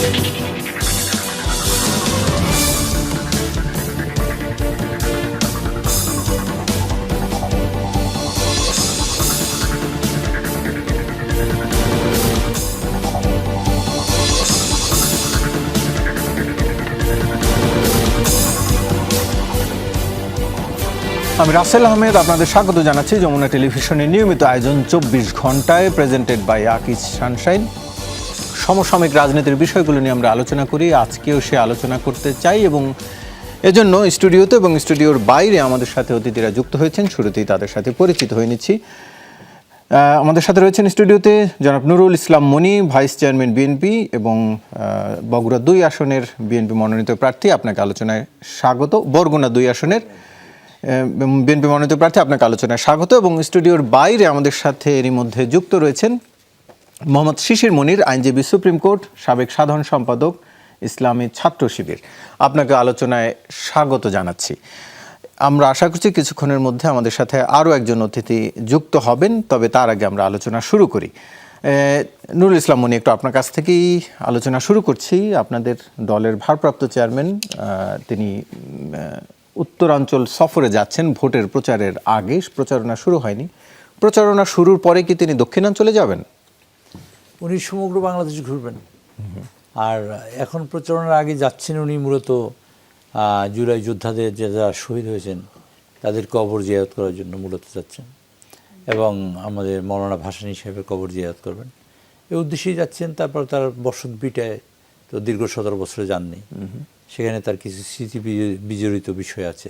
আমি রাসেল আহমেদ আপনাদের স্বাগত জানাচ্ছি যমুনা টেলিভিশনের নিয়মিত আয়োজন 24 ঘন্টায়, প্রেজেন্টেড বাই আকিজ সানশাইন। সমসাময়িক রাজনীতির বিষয়গুলো নিয়ে আমরা আলোচনা করি। আজকেও সে আলোচনা করতে চাই এবং এজন্য স্টুডিওতে এবং স্টুডিওর বাইরে আমাদের সাথে অতিথিরা যুক্ত হয়েছেন। শুরুতেই তাদের সাথে পরিচিত হয়ে নিচ্ছি। আমাদের সাথে রয়েছেন স্টুডিওতে জনাব নুরুল ইসলাম মনি, ভাইস চেয়ারম্যান বিএনপি এবং বগুড়া 2 আসনের বিএনপি মনোনীত প্রার্থী। আপনাকে আলোচনায় স্বাগত। বরগুনা 2 আসনের বিএনপি মনোনীত প্রার্থী, আপনাকে আলোচনায় স্বাগত। এবং স্টুডিওর বাইরে আমাদের সাথে এরই মধ্যে যুক্ত রয়েছেন মোহাম্মদ শিশির মনির, আইনজীবী, সুপ্রিম কোর্ট, সাবেক সাধারণ সম্পাদক, ইসলামী ছাত্র শিবির। আপনাকে আলোচনায় স্বাগত জানাচ্ছি। আমরা আশা করছি কিছুক্ষণের মধ্যে আমাদের সাথে আরও একজন অতিথি যুক্ত হবেন, তবে তার আগে আমরা আলোচনা শুরু করি। নুরুল ইসলাম মনি, একটু আপনার কাছ থেকেই আলোচনা শুরু করছি। আপনাদের দলের ভারপ্রাপ্ত চেয়ারম্যান, তিনি উত্তরাঞ্চল সফরে যাচ্ছেন ভোটের প্রচারের আগে। প্রচারণা শুরু হয়নি, প্রচারণা শুরুর পরে কি তিনি দক্ষিণাঞ্চলে যাবেন? উনি সমগ্র বাংলাদেশ ঘুরবেন। আর এখন প্রচারণার আগে যাচ্ছেন উনি মূলত জুলাই যোদ্ধাদের যারা শহীদ হয়েছেন তাদের কবর জিয়ারত করার জন্য মূলত যাচ্ছেন, এবং আমাদের মৌলানা ভাসানী সাহেবের কবর জিয়ারত করবেন এই উদ্দেশ্যেই যাচ্ছেন। তারপর তার বসত ভিটায় তো দীর্ঘ 17 বছরে যাননি, সেখানে তার কিছু স্মৃতি বিজড়িত বিষয় আছে,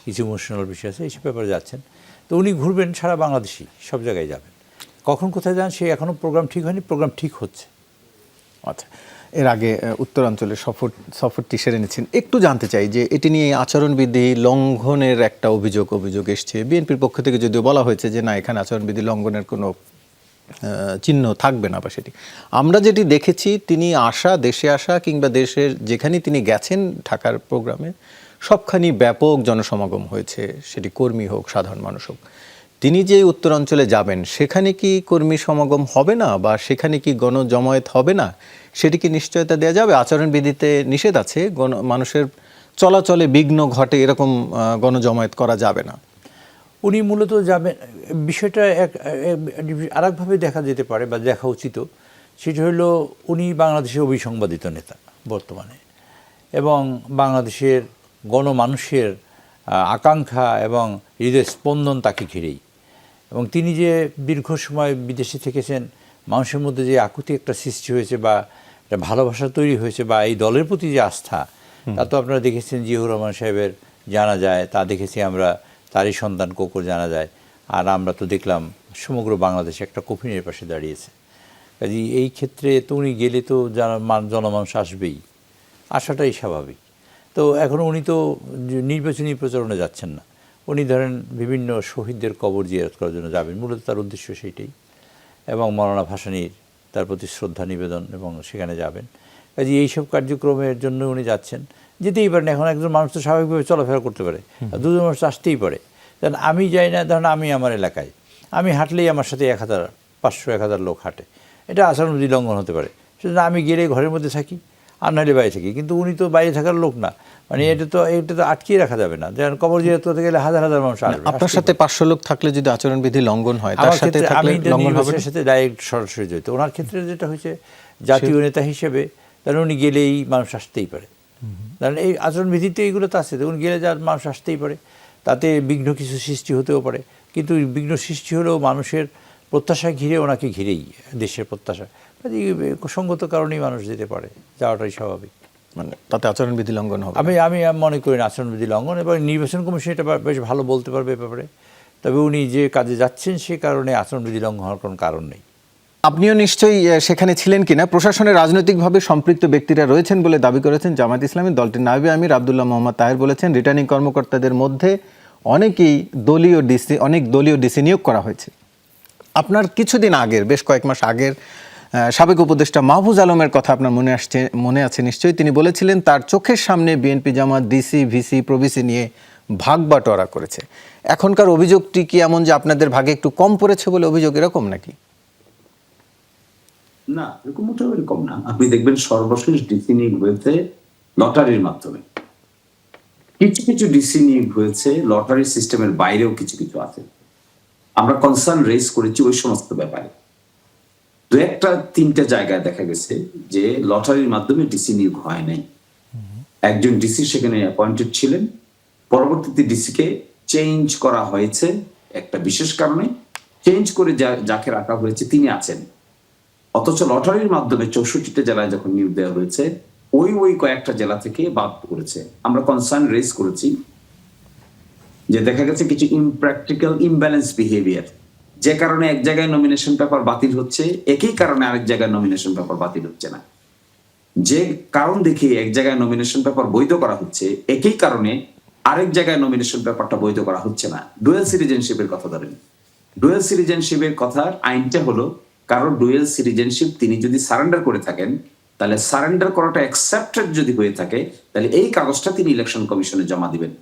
কিছু ইমোশনাল বিষয় আছে, এইসব ব্যাপারে যাচ্ছেন। তো উনি ঘুরবেন সারা বাংলাদেশই, সব জায়গায় যাবেন। কখন কোথায় যান সে এখনও প্রোগ্রাম ঠিক হয়নি, প্রোগ্রাম ঠিক হচ্ছে। আচ্ছা, এর আগে উত্তরাঞ্চলের সফরটি সেরে নিচ্ছেন। একটু জানতে চাই যে এটি নিয়ে আচরণবিধি লঙ্ঘনের একটা অভিযোগ এসছে বিএনপির পক্ষ থেকে, যদিও বলা হয়েছে যে না, এখানে আচরণবিধি লঙ্ঘনের কোনো চিহ্ন থাকবে না। বা সেটি আমরা যেটি দেখেছি, তিনি দেশে আসা কিংবা দেশের যেখানে তিনি গেছেন ঢাকার প্রোগ্রামে সবখানি ব্যাপক জনসমাগম হয়েছে, সেটি কর্মী হোক সাধারণ মানুষ হোক। তিনি যে উত্তরাঞ্চলে যাবেন সেখানে কি কর্মী সমাগম হবে না, বা সেখানে কি গণজমায়েত হবে না, সেটি কি নিশ্চয়তা দেওয়া যাবে? আচরণবিধিতে নিষেধ আছে, মানুষের চলাচলে বিঘ্ন ঘটে এরকম গণজমায়েত করা যাবে না। উনি মূলত যাবেন, বিষয়টা আরেকভাবে দেখা যেতে পারে বা দেখা উচিত। সেটা হলো উনি বাংলাদেশের অবিসংবাদিত নেতা বর্তমানে, এবং বাংলাদেশের গণমানুষের আকাঙ্ক্ষা এবং হৃদয় স্পন্দন তাকে ঘিরেই। এবং তিনি যে দীর্ঘ সময় বিদেশে থেকেছেন, মানুষের মধ্যে যে আকুতি একটা সৃষ্টি হয়েছে বা একটা ভালোবাসা তৈরি হয়েছে, বা এই দলের প্রতি যে আস্থা, তা তো আপনারা দেখেছেন জিয়াউর রহমান সাহেবের জানা যায়, তা দেখেছি আমরা তারই সন্তান কোকর জানা যায়। আর আমরা তো দেখলাম সমগ্র বাংলাদেশে একটা কফিনের পাশে দাঁড়িয়েছে। কাজে এই ক্ষেত্রে তো উনি গেলে তো জনমানুষ আসবেই, আসাটাই স্বাভাবিক। তো এখন উনি তো নির্বাচনী প্রচারণে যাচ্ছেন না, উনি ধরেন বিভিন্ন শহীদদের কবর জিয়ারত করার জন্য যাবেন, মূলত তার উদ্দেশ্য সেইটাই। এবং মৌলানা ভাসানীর তার প্রতি শ্রদ্ধা নিবেদন এবং সেখানে যাবেন। কাজে এইসব কার্যক্রমের জন্য উনি যাচ্ছেন, যেতেই পারেন। এখন একজন মানুষ তো স্বাভাবিকভাবে চলাফেরা করতে পারে, দুজন মানুষ আসতেই পারে। কারণ আমি যাই না, ধরেন আমি আমার এলাকায় আমি হাঁটলেই আমার সাথে 1000, 500, 1000 লোক হাঁটে, এটা আচরণবিধি লঙ্ঘন হতে পারে। সেজন্য আমি গেলে ঘরের মধ্যে থাকি, আর নাহলে বাইরে থাকি। কিন্তু উনি তো বাইরে থাকার লোক না, মানে এটা তো আটকিয়ে রাখা যাবে না। যেমন কবর জিয়ারত করতে গেলে 1000 মানুষ আসবে। আপনার সাথে 500 লোক থাকলে যদি আচরণবিধি লঙ্ঘন হয়, তার সাথে আমি নির্বাচনের সাথে ডাইরেক্ট সরাসরি জড়িত। ওনার ক্ষেত্রে যেটা হয়েছে, জাতীয় নেতা হিসেবে কারণ উনি গেলেই মানুষ আসতেই পারে, কারণ এই আচরণবিধিতে এইগুলো তো আছে। উনি গেলে যার মানুষ আসতেই পারে, তাতে বিঘ্ন কিছু সৃষ্টি হতেও পারে। কিন্তু বিঘ্ন সৃষ্টি হলেও মানুষের প্রত্যাশা ঘিরে, ওনাকে ঘিরেই দেশের প্রত্যাশা, সঙ্গত কারণেই মানুষ যেতে পারে, যাওয়াটাই স্বাভাবিক। মানে তাতে আচরণবিধি লঙ্ঘন হবে? আমি মনে করি না আচরণবিধি লঙ্ঘন, এবং নির্বাচন কমিশন এটা বেশ ভালো বলতে পারবে এ ব্যাপারে। তবে উনি যে কাজে যাচ্ছেন সে কারণে আচরণবিধি লঙ্ঘন হওয়ার কোনো কারণ নেই। আপনিও নিশ্চয়ই সেখানে ছিলেন কিনা? প্রশাসনের রাজনৈতিকভাবে সম্পৃক্ত ব্যক্তিরা রয়েছেন বলে দাবি করেছেন জামায়াত ইসলামী। দলটির নায়েবে আমির আব্দুল্লাহ মোহাম্মদ তাহের বলেছেন, রিটার্নিং কর্মকর্তাদের মধ্যে অনেক দলীয় ডিসি নিয়োগ করা হয়েছে। আপনার কিছুদিন আগের, বেশ কয়েক মাস আগের সাবেক উপদেষ্টা মাহফুজ আলমের কথা আপনার মনে আছে নিশ্চয়ই। তিনি বলেছিলেন তার চোখের সামনে বিএনপি জামাত ডিসি, ভিসি প্রভিসি নিয়ে ভাগ বাটোয়ারা করেছে। এখনকার অভিযোগটি কি এমন যে আপনাদের ভাগে একটু কম পড়েছে বলে অভিযোগ, এরকম নাকি? না, এরকম মোটেও এরকম না। আপনি দেখবেন সর্বশেষ ডিসি নিয়োগ হয়েছে লটারির মাধ্যমে। কিছু কিছু ডিসি নিয়োগ হয়েছে লটারি সিস্টেমের বাইরেও কিছু কিছু আছে। আমরা কনসার্ন রেজ করেছি ওই সমস্ত ব্যাপারে। দু একটা তিনটা জায়গায় দেখা গেছে যে লটারির মাধ্যমে ডিসি নিয়োগ হয় নাই। একজন ডিসি সেখানে অ্যাপয়েন্টেড ছিলেন, পরবর্তীতে ডিসিকে চেঞ্জ করা হয়েছে একটা বিশেষ কারণে। চেঞ্জ করে যাকে রাখা হয়েছে তিনি আছেন, অথচ লটারির মাধ্যমে 64টা জেলায় যখন নিয়োগ দেওয়া হয়েছে ওই কয়েকটা জেলা থেকে বাদ করেছে। আমরা কনসার্ন রেজ করেছি যে দেখা গেছে কিছু ইমপ্র্যাকটিক্যাল ইমব্যালেন্স বিহেভিয়ার, যে কারণে এক জায়গায় নমিনেশন পেপার বাতিল হচ্ছে, একই কারণে আরেক জায়গায় নমিনেশন পেপার বাতিল হচ্ছে না। যে কারণ দেখে এক জায়গায় নমিনেশন পেপার বৈধ করা হচ্ছে, একই কারণে আরেক জায়গায় নমিনেশন পেপারটা বৈধ করা হচ্ছে না। ডুয়েল সিটিজেনশিপের কথা ধরেন, ডুয়েল সিটিজেনশিপের কথার আইনটা হলো, কারণ ডুয়েল সিটিজেনশিপ তিনি যদি সারেন্ডার করে থাকেন, তাহলে সারেন্ডার করাটা অ্যাকসেপ্টেড যদি হয়ে থাকে, তাহলে এই কাগজটা তিনি ইলেকশন কমিশনে জমা দিবেন।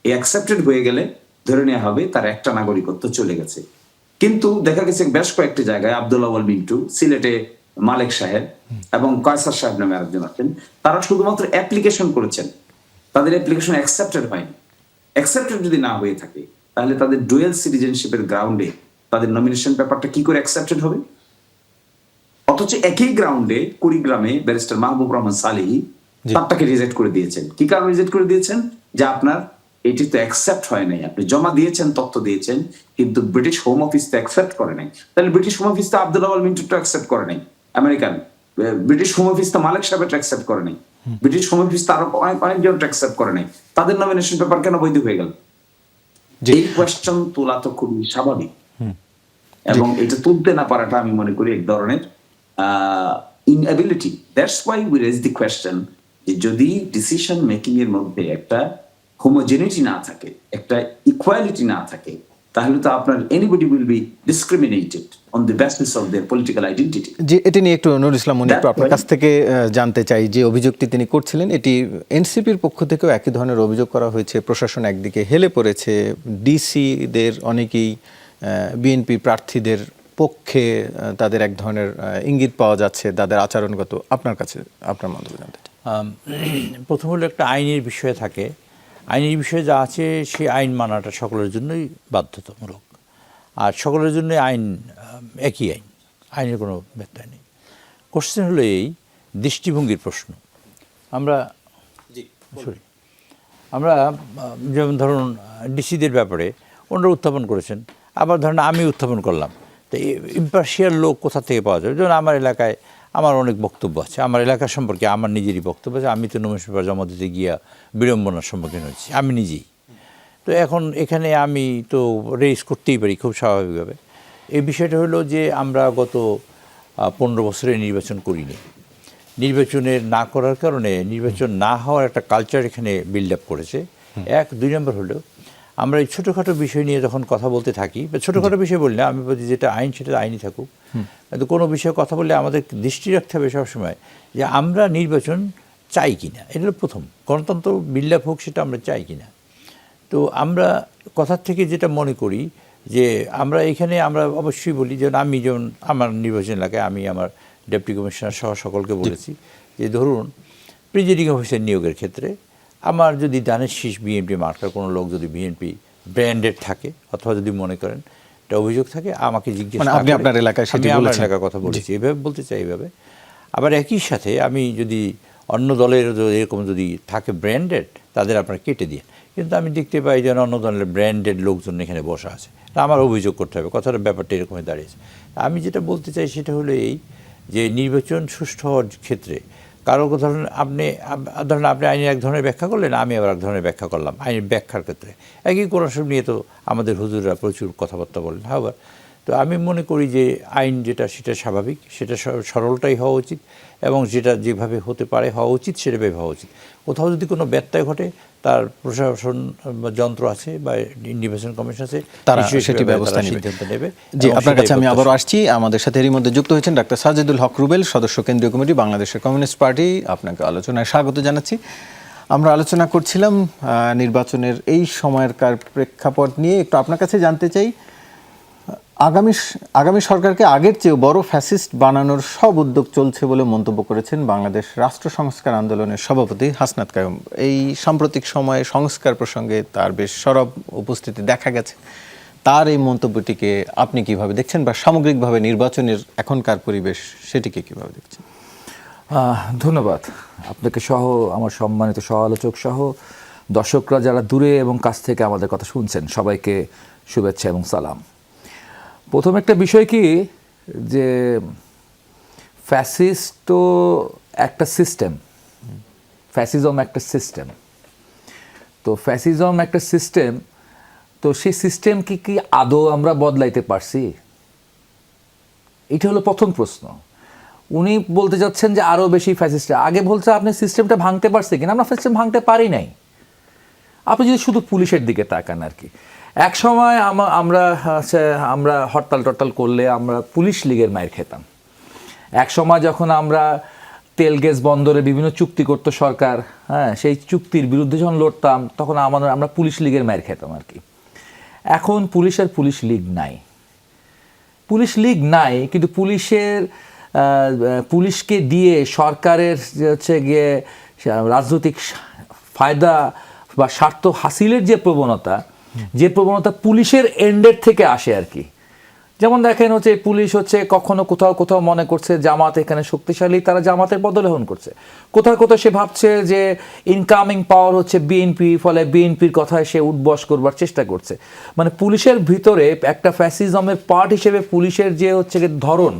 এই অ্যাকসেপ্টেড হয়ে গেলে ধরে নেওয়া হবে তার একটা নাগরিকত্ব চলে গেছে। কিন্তু দেখা গেছে বেশ কয়েকটি জায়গায় আব্দুল আউয়াল মিন্টু, সিলেটে মালেক সাহেব এবং কয়সার সাহেব নামে আরেকজন আছেন, তারা শুধুমাত্র অ্যাপ্লিকেশন করেছেন, তাদের অ্যাপ্লিকেশন অ্যাকসেপ্টেড হয়নি। অ্যাকসেপ্টেড যদি না হয়ে থাকে তাহলে তাদের ডুয়েল সিটিজেনশিপের গ্রাউন্ডে তাদের নমিনেশন পেপারটা কি করে অ্যাকসেপ্টেড হবে? অথচ একই গ্রাউন্ডে কুড়িগ্রামে ব্যারিস্টার মাহবুব রহমান সালেহী তারটাকে রিজেক্ট করে দিয়েছেন। কি কারণে রিজেক্ট করে দিয়েছেন? যে আপনার এটি তো অ্যাকসেপ্ট হয় নাই, আপনি জমা দিয়েছেন, তথ্য দিয়েছেন, কিন্তু ব্রিটিশ হোম অফিস তো অ্যাকসেপ্ট করে নাই। তাহলে ব্রিটিশ হোম অফিস তো আব্দুল আওয়াল মিন্টুটা অ্যাকসেপ্ট করে নাই, আমেরিকান ব্রিটিশ হোম অফিস তো মালিক সাহেবটা অ্যাকসেপ্ট করে নাই, ব্রিটিশ হোম অফিস তো আরো অনেকজন অ্যাকসেপ্ট করে নাই, তাদের নমিনেশন পেপার কেন বৈধ হয়ে গেল? এই কোয়েশ্চন তোলা তো খুবই স্বাভাবিক, এবং এটা তুলতে না পারাটা আমি মনে করি এক ধরনের inability. That's why we raise the question যে যদি ডিসিশন মেকিং এর মধ্যে একটা হোমোজেনিটি না থাকে, একটা ইকুয়ালিটি না থাকে, তাহলে তো আপনার anybody will be discriminated on the basis of their political identity. যে এটি নিয়ে একটু নুরুল ইসলাম মনি একটু আপনার কাছ থেকে জানতে চাই, যে অভিযোগটি তিনি করছিলেন এটি এনসিপির পক্ষ থেকেও একই ধরনের অভিযোগ করা হয়েছে। প্রশাসন একদিকে হেলে পড়েছে, ডিসিদের অনেকেই বিএনপি প্রার্থীদের পক্ষে তাদের এক ধরনের ইঙ্গিত পাওয়া যাচ্ছে তাদের আচরণগত। আপনার কাছে আপনার মন্তব্য জানতে চাই। প্রথম হলো একটা আইনের বিষয় থাকে, আইনের বিষয়ে যা আছে সেই আইন মানাটা সকলের জন্যই বাধ্যতামূলক, আর সকলের জন্য আইন একই আইন, আইনের কোনো ব্যত্যয় নেই। কোশ্চেন হলো এই দৃষ্টিভঙ্গির প্রশ্ন। আমরা যেমন ধরুন ডিসিদের ব্যাপারে ওনারা উত্থাপন করেছেন, আবার ধরেন আমি উত্থাপন করলাম, তো ইম্পার্শিয়াল লোক কোথা থেকে পাওয়া যাবে? যেমন আমার এলাকায় আমার অনেক বক্তব্য আছে, আমার এলাকা সম্পর্কে আমার নিজেরই বক্তব্য আছে। আমি তো নমিনেশন পেপার জমা দিতে গিয়া বিড়ম্বনার সম্মুখীন হয়েছি আমি নিজেই। তো এখন এখানে আমি তো রেজ করতেই পারি খুব স্বাভাবিকভাবে। এই বিষয়টা হলো যে আমরা গত 15 বছরে নির্বাচন করিনি। নির্বাচনের না করার কারণে নির্বাচন না হওয়ার একটা কালচার এখানে বিল্ড আপ করেছে। 2 নম্বর হলো আমরা এই ছোটোখাটো বিষয় নিয়ে যখন কথা বলতে থাকি, বা ছোটোখাটো বিষয় বললে আমি বলছি যেটা আইন সেটা আইনই থাকুক, কিন্তু কোনো বিষয়ে কথা বললে আমাদের দৃষ্টি রাখতে হবে সবসময় যে আমরা নির্বাচন চাই কিনা। এটা হলো প্রথম, গণতন্ত্র বিল্ড আপ হোক সেটা আমরা চাই কিনা। তো আমরা কথার থেকে যেটা মনে করি যে আমরা এখানে আমরা অবশ্যই বলি, যেমন আমি যেমন আমার নির্বাচন এলাকায় আমি আমার ডেপুটি কমিশনার সহ সকলকে বলেছি যে ধরুন প্রিজাইডিং অফিসার নিয়োগের ক্ষেত্রে আমার যদি দানের শীষ বিএনপি মার্কার কোনো লোক যদি বিএনপি ব্র্যান্ডেড থাকে, অথবা যদি মনে করেন একটা অভিযোগ থাকে, আমাকে জিজ্ঞেস করেন। আপনি আপনার এলাকায় সেটি বলেছেন? আমার এলাকার কথা বলেছি, এভাবে বলতে চাই এইভাবে। আবার একই সাথে আমি যদি অন্য দলের এরকম যদি থাকে ব্র্যান্ডেড, তাদের আপনারা কেটে দিয়ে, কিন্তু আমি দেখতে পাই যেন অন্য দলের ব্র্যান্ডেড লোকজন এখানে বসা আছে, আমার অভিযোগ করতে হবে। কথাটা ব্যাপারটা এরকমই দাঁড়িয়েছে। আমি যেটা বলতে চাই সেটা হলো এই যে নির্বাচন সুষ্ঠু হওয়ার ক্ষেত্রে কারো ধরেন আপনি আইনের এক ধরনের ব্যাখ্যা করলেন, আমি আবার এক ধরনের ব্যাখ্যা করলাম। আইনের ব্যাখ্যার ক্ষেত্রে একই কোরআন শরীফ নিয়ে তো আমাদের হুজুররা প্রচুর কথাবার্তা বলেন। আবার তো আমি মনে করি যে আইন যেটা সেটা স্বাভাবিক, সেটা সরলটাই হওয়া উচিত, এবং যেটা যেভাবে হতে পারে হওয়া উচিত সেভাবে হওয়া উচিত। কোথাও যদি কোনো ব্যত্যয় ঘটে, তার প্রশাসন যন্ত্র আছে বা নির্বাচন কমিশন আছে, তারা সেটি ব্যবস্থা সিদ্ধান্ত নেবে। জি, আপনার কাছে আমি আবারও আসছি। আমাদের সাথে এরই মধ্যে যুক্ত হয়েছেন ডাক্তার সাজেদুল হক রুবেল, সদস্য কেন্দ্রীয় কমিটি বাংলাদেশের কমিউনিস্ট পার্টি। আপনাকে আলোচনায় স্বাগত জানাচ্ছি। আমরা আলোচনা করছিলাম নির্বাচনের এই সময়কার প্রেক্ষাপট নিয়ে। একটু আপনার কাছে জানতে চাই, আগামী সরকারকে আগের চেয়ে বড় ফ্যাসিস্ট বানানোর সব উদ্যোগ চলছে বলে মন্তব্য করেছেন বাংলাদেশ রাষ্ট্র সংস্কার আন্দোলনের সভাপতি হাসনাত কায়ুম। এই সাম্প্রতিক সময়ে সংস্কার প্রসঙ্গে তার বেশ সরব উপস্থিতি দেখা গেছে। তার এই মন্তব্যটিকে আপনি কিভাবে দেখছেন, বা সামগ্রিকভাবে নির্বাচনের এখনকার পরিবেশ সেটিকে কিভাবে দেখছেন? ধন্যবাদ আপনাকে সহ, আমার সম্মানিত সহ আলোচক সহ দর্শকরা যারা দূরে এবং কাছ থেকে আমাদের কথা শুনছেন, সবাইকে শুভেচ্ছা এবং সালাম। প্রথম একটা বিষয় কি, যে ফ্যাসিস্ট তো একটা সিস্টেম, ফ্যাসিজম একটা সিস্টেম। তো ফ্যাসিজম একটা সিস্টেম, তো সেই সিস্টেম কি আদৌ আমরা বদলাইতে পারছি? এটা হলো প্রথম প্রশ্ন। উনি বলতে চাচ্ছেন যে আরও বেশি ফ্যাসিস্ট। আগে বলছে আপনি সিস্টেমটা ভাঙতে পারছে কিনা। আমরা সিস্টেম ভাঙতে পারি নাই। আপনি যদি শুধু পুলিশের দিকে তাকান আর কি, এক সময় আমরা হরতাল টরতাল করলে আমরা পুলিশ লীগের মায়ের খেতাম। এক সময় যখন আমরা তেল গ্যাস বন্দরে বিভিন্ন চুক্তি করতো সরকার, হ্যাঁ, সেই চুক্তির বিরুদ্ধে যখন লড়তাম তখন আমরা পুলিশ লীগের মায়ের খেতাম আর কি। এখন পুলিশ লীগ নাই। পুলিশ লীগ নাই, কিন্তু পুলিশকে দিয়ে সরকারের হচ্ছে গিয়ে রাজনৈতিক ফায়দা বা স্বার্থ হাসিলের যে প্রবণতা পুলিশের এন্ডের থেকে আসে আর কি। যেমন দেখেন হচ্ছে পুলিশ হচ্ছে কখনো কোথাও মনে করছে জামাত এখানে শক্তিশালী, তারা জামাতের বদলেহন করছে। কোথাও সে ভাবছে যে ইনকামিং পাওয়ার হচ্ছে বিএনপি, ফলে বিএনপির কথায় সে উঠবস করবার চেষ্টা করছে। মানে পুলিশের ভিতরে একটা ফ্যাসিজমের পার্ট হিসেবে পুলিশের যে হচ্ছে ধরন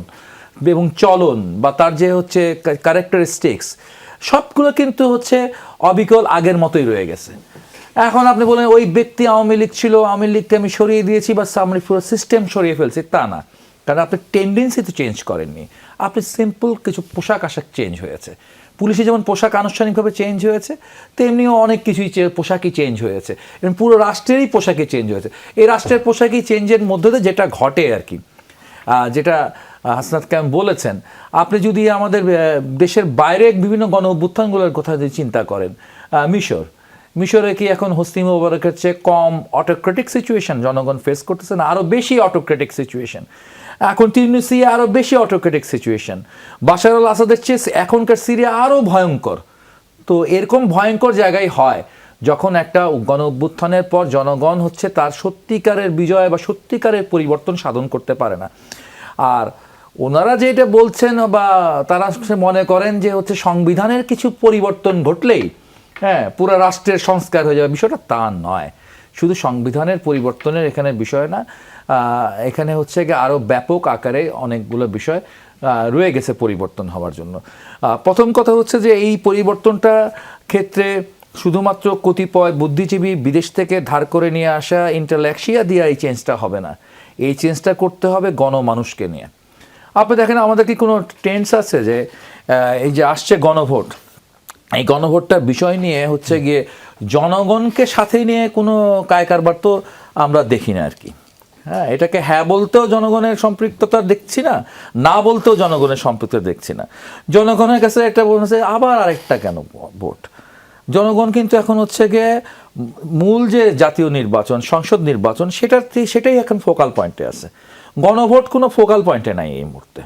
এবং চলন বা তার যে হচ্ছে ক্যারেক্টারিস্টিক্স, সবগুলো কিন্তু হচ্ছে অবিকল আগের মতোই রয়ে গেছে। এখন আপনি বলেন ওই ব্যক্তি আওয়ামী লীগ ছিল, আওয়ামী লীগকে আমি সরিয়ে দিয়েছি বা আমি পুরো সিস্টেম সরিয়ে ফেলছি, তা না। কারণ আপনি টেন্ডেন্সি তো চেঞ্জ করেননি, আপনি সিম্পল কিছু পোশাক আশাক চেঞ্জ হয়েছে। পুলিশে যেমন পোশাক আনুষ্ঠানিকভাবে চেঞ্জ হয়েছে, তেমনিও অনেক কিছুই পোশাকই চেঞ্জ হয়েছে, এবং পুরো রাষ্ট্রেরই পোশাকই চেঞ্জ হয়েছে। এই রাষ্ট্রের পোশাকই চেঞ্জের মধ্যে দিয়ে যেটা ঘটে আর কি, যেটা হাসনাত কায়ুম বলেছেন, আপনি যদি আমাদের দেশের বাইরে বিভিন্ন গণ অভ্যুত্থানগুলোর কথা যদি চিন্তা করেন, মিশরে কি এখন হোসনি মোবারকের চেয়ে কম অটোক্রেটিক সিচুয়েশন জনগণ ফেস করতেছে না? আরও বেশি অটোক্রেটিক সিচুয়েশন। এখন তিউনিসিয়া আরও বেশি অটোক্রেটিক সিচুয়েশন। বাশার আল আসাদের চেয়ে এখনকার সিরিয়া আরও ভয়ঙ্কর। তো এরকম ভয়ঙ্কর জায়গায় হয় যখন একটা গণ অভ্যুত্থানের পর জনগণ হচ্ছে তার সত্যিকারের বিজয় বা সত্যিকারের পরিবর্তন সাধন করতে পারে না। আর ওনারা যেটা বলছেন বা তারা মনে করেন যে হচ্ছে সংবিধানের কিছু পরিবর্তন ঘটলেই হ্যাঁ পুরো রাষ্ট্রের সংস্কার হয়ে যাবে, বিষয়টা তা নয়। শুধু সংবিধানের পরিবর্তনের এখানে বিষয় না, এখানে হচ্ছে গিয়ে আরও ব্যাপক আকারে অনেকগুলো বিষয় রয়ে গেছে পরিবর্তন হওয়ার জন্য। প্রথম কথা হচ্ছে যে এই পরিবর্তনটা ক্ষেত্রে শুধুমাত্র কতিপয় বুদ্ধিজীবী বিদেশ থেকে ধার করে নিয়ে আসা ইন্টালেকশিয়া দিয়ে এই চেঞ্জটা হবে না। এই চেঞ্জটা করতে হবে গণমানুষকে নিয়ে। আপনি দেখেন আমাদের কি কোনো টেন্স আছে যে এই যে আসছে গণভোট, এই গণভোটটার বিষয় নিয়ে হচ্ছে গিয়ে জনগণকে সাথে নিয়ে কোনো কারবার তো আমরা দেখি না আর কি। হ্যাঁ, এটাকে হ্যাঁ বলতেও জনগণের সম্পৃক্ততা দেখছি না, না বলতেও জনগণের সম্পৃক্ততা দেখছি না। জনগণের কাছে একটা বলছে আবার আরেকটা কেন ভোট। জনগণ কিন্তু এখন হচ্ছে গিয়ে মূল যে জাতীয় নির্বাচন, সংসদ নির্বাচন, সেটাই এখন ফোকাল পয়েন্টে আছে। গণভোট কোনো ফোকাল পয়েন্টে নাই এই মুহূর্তে।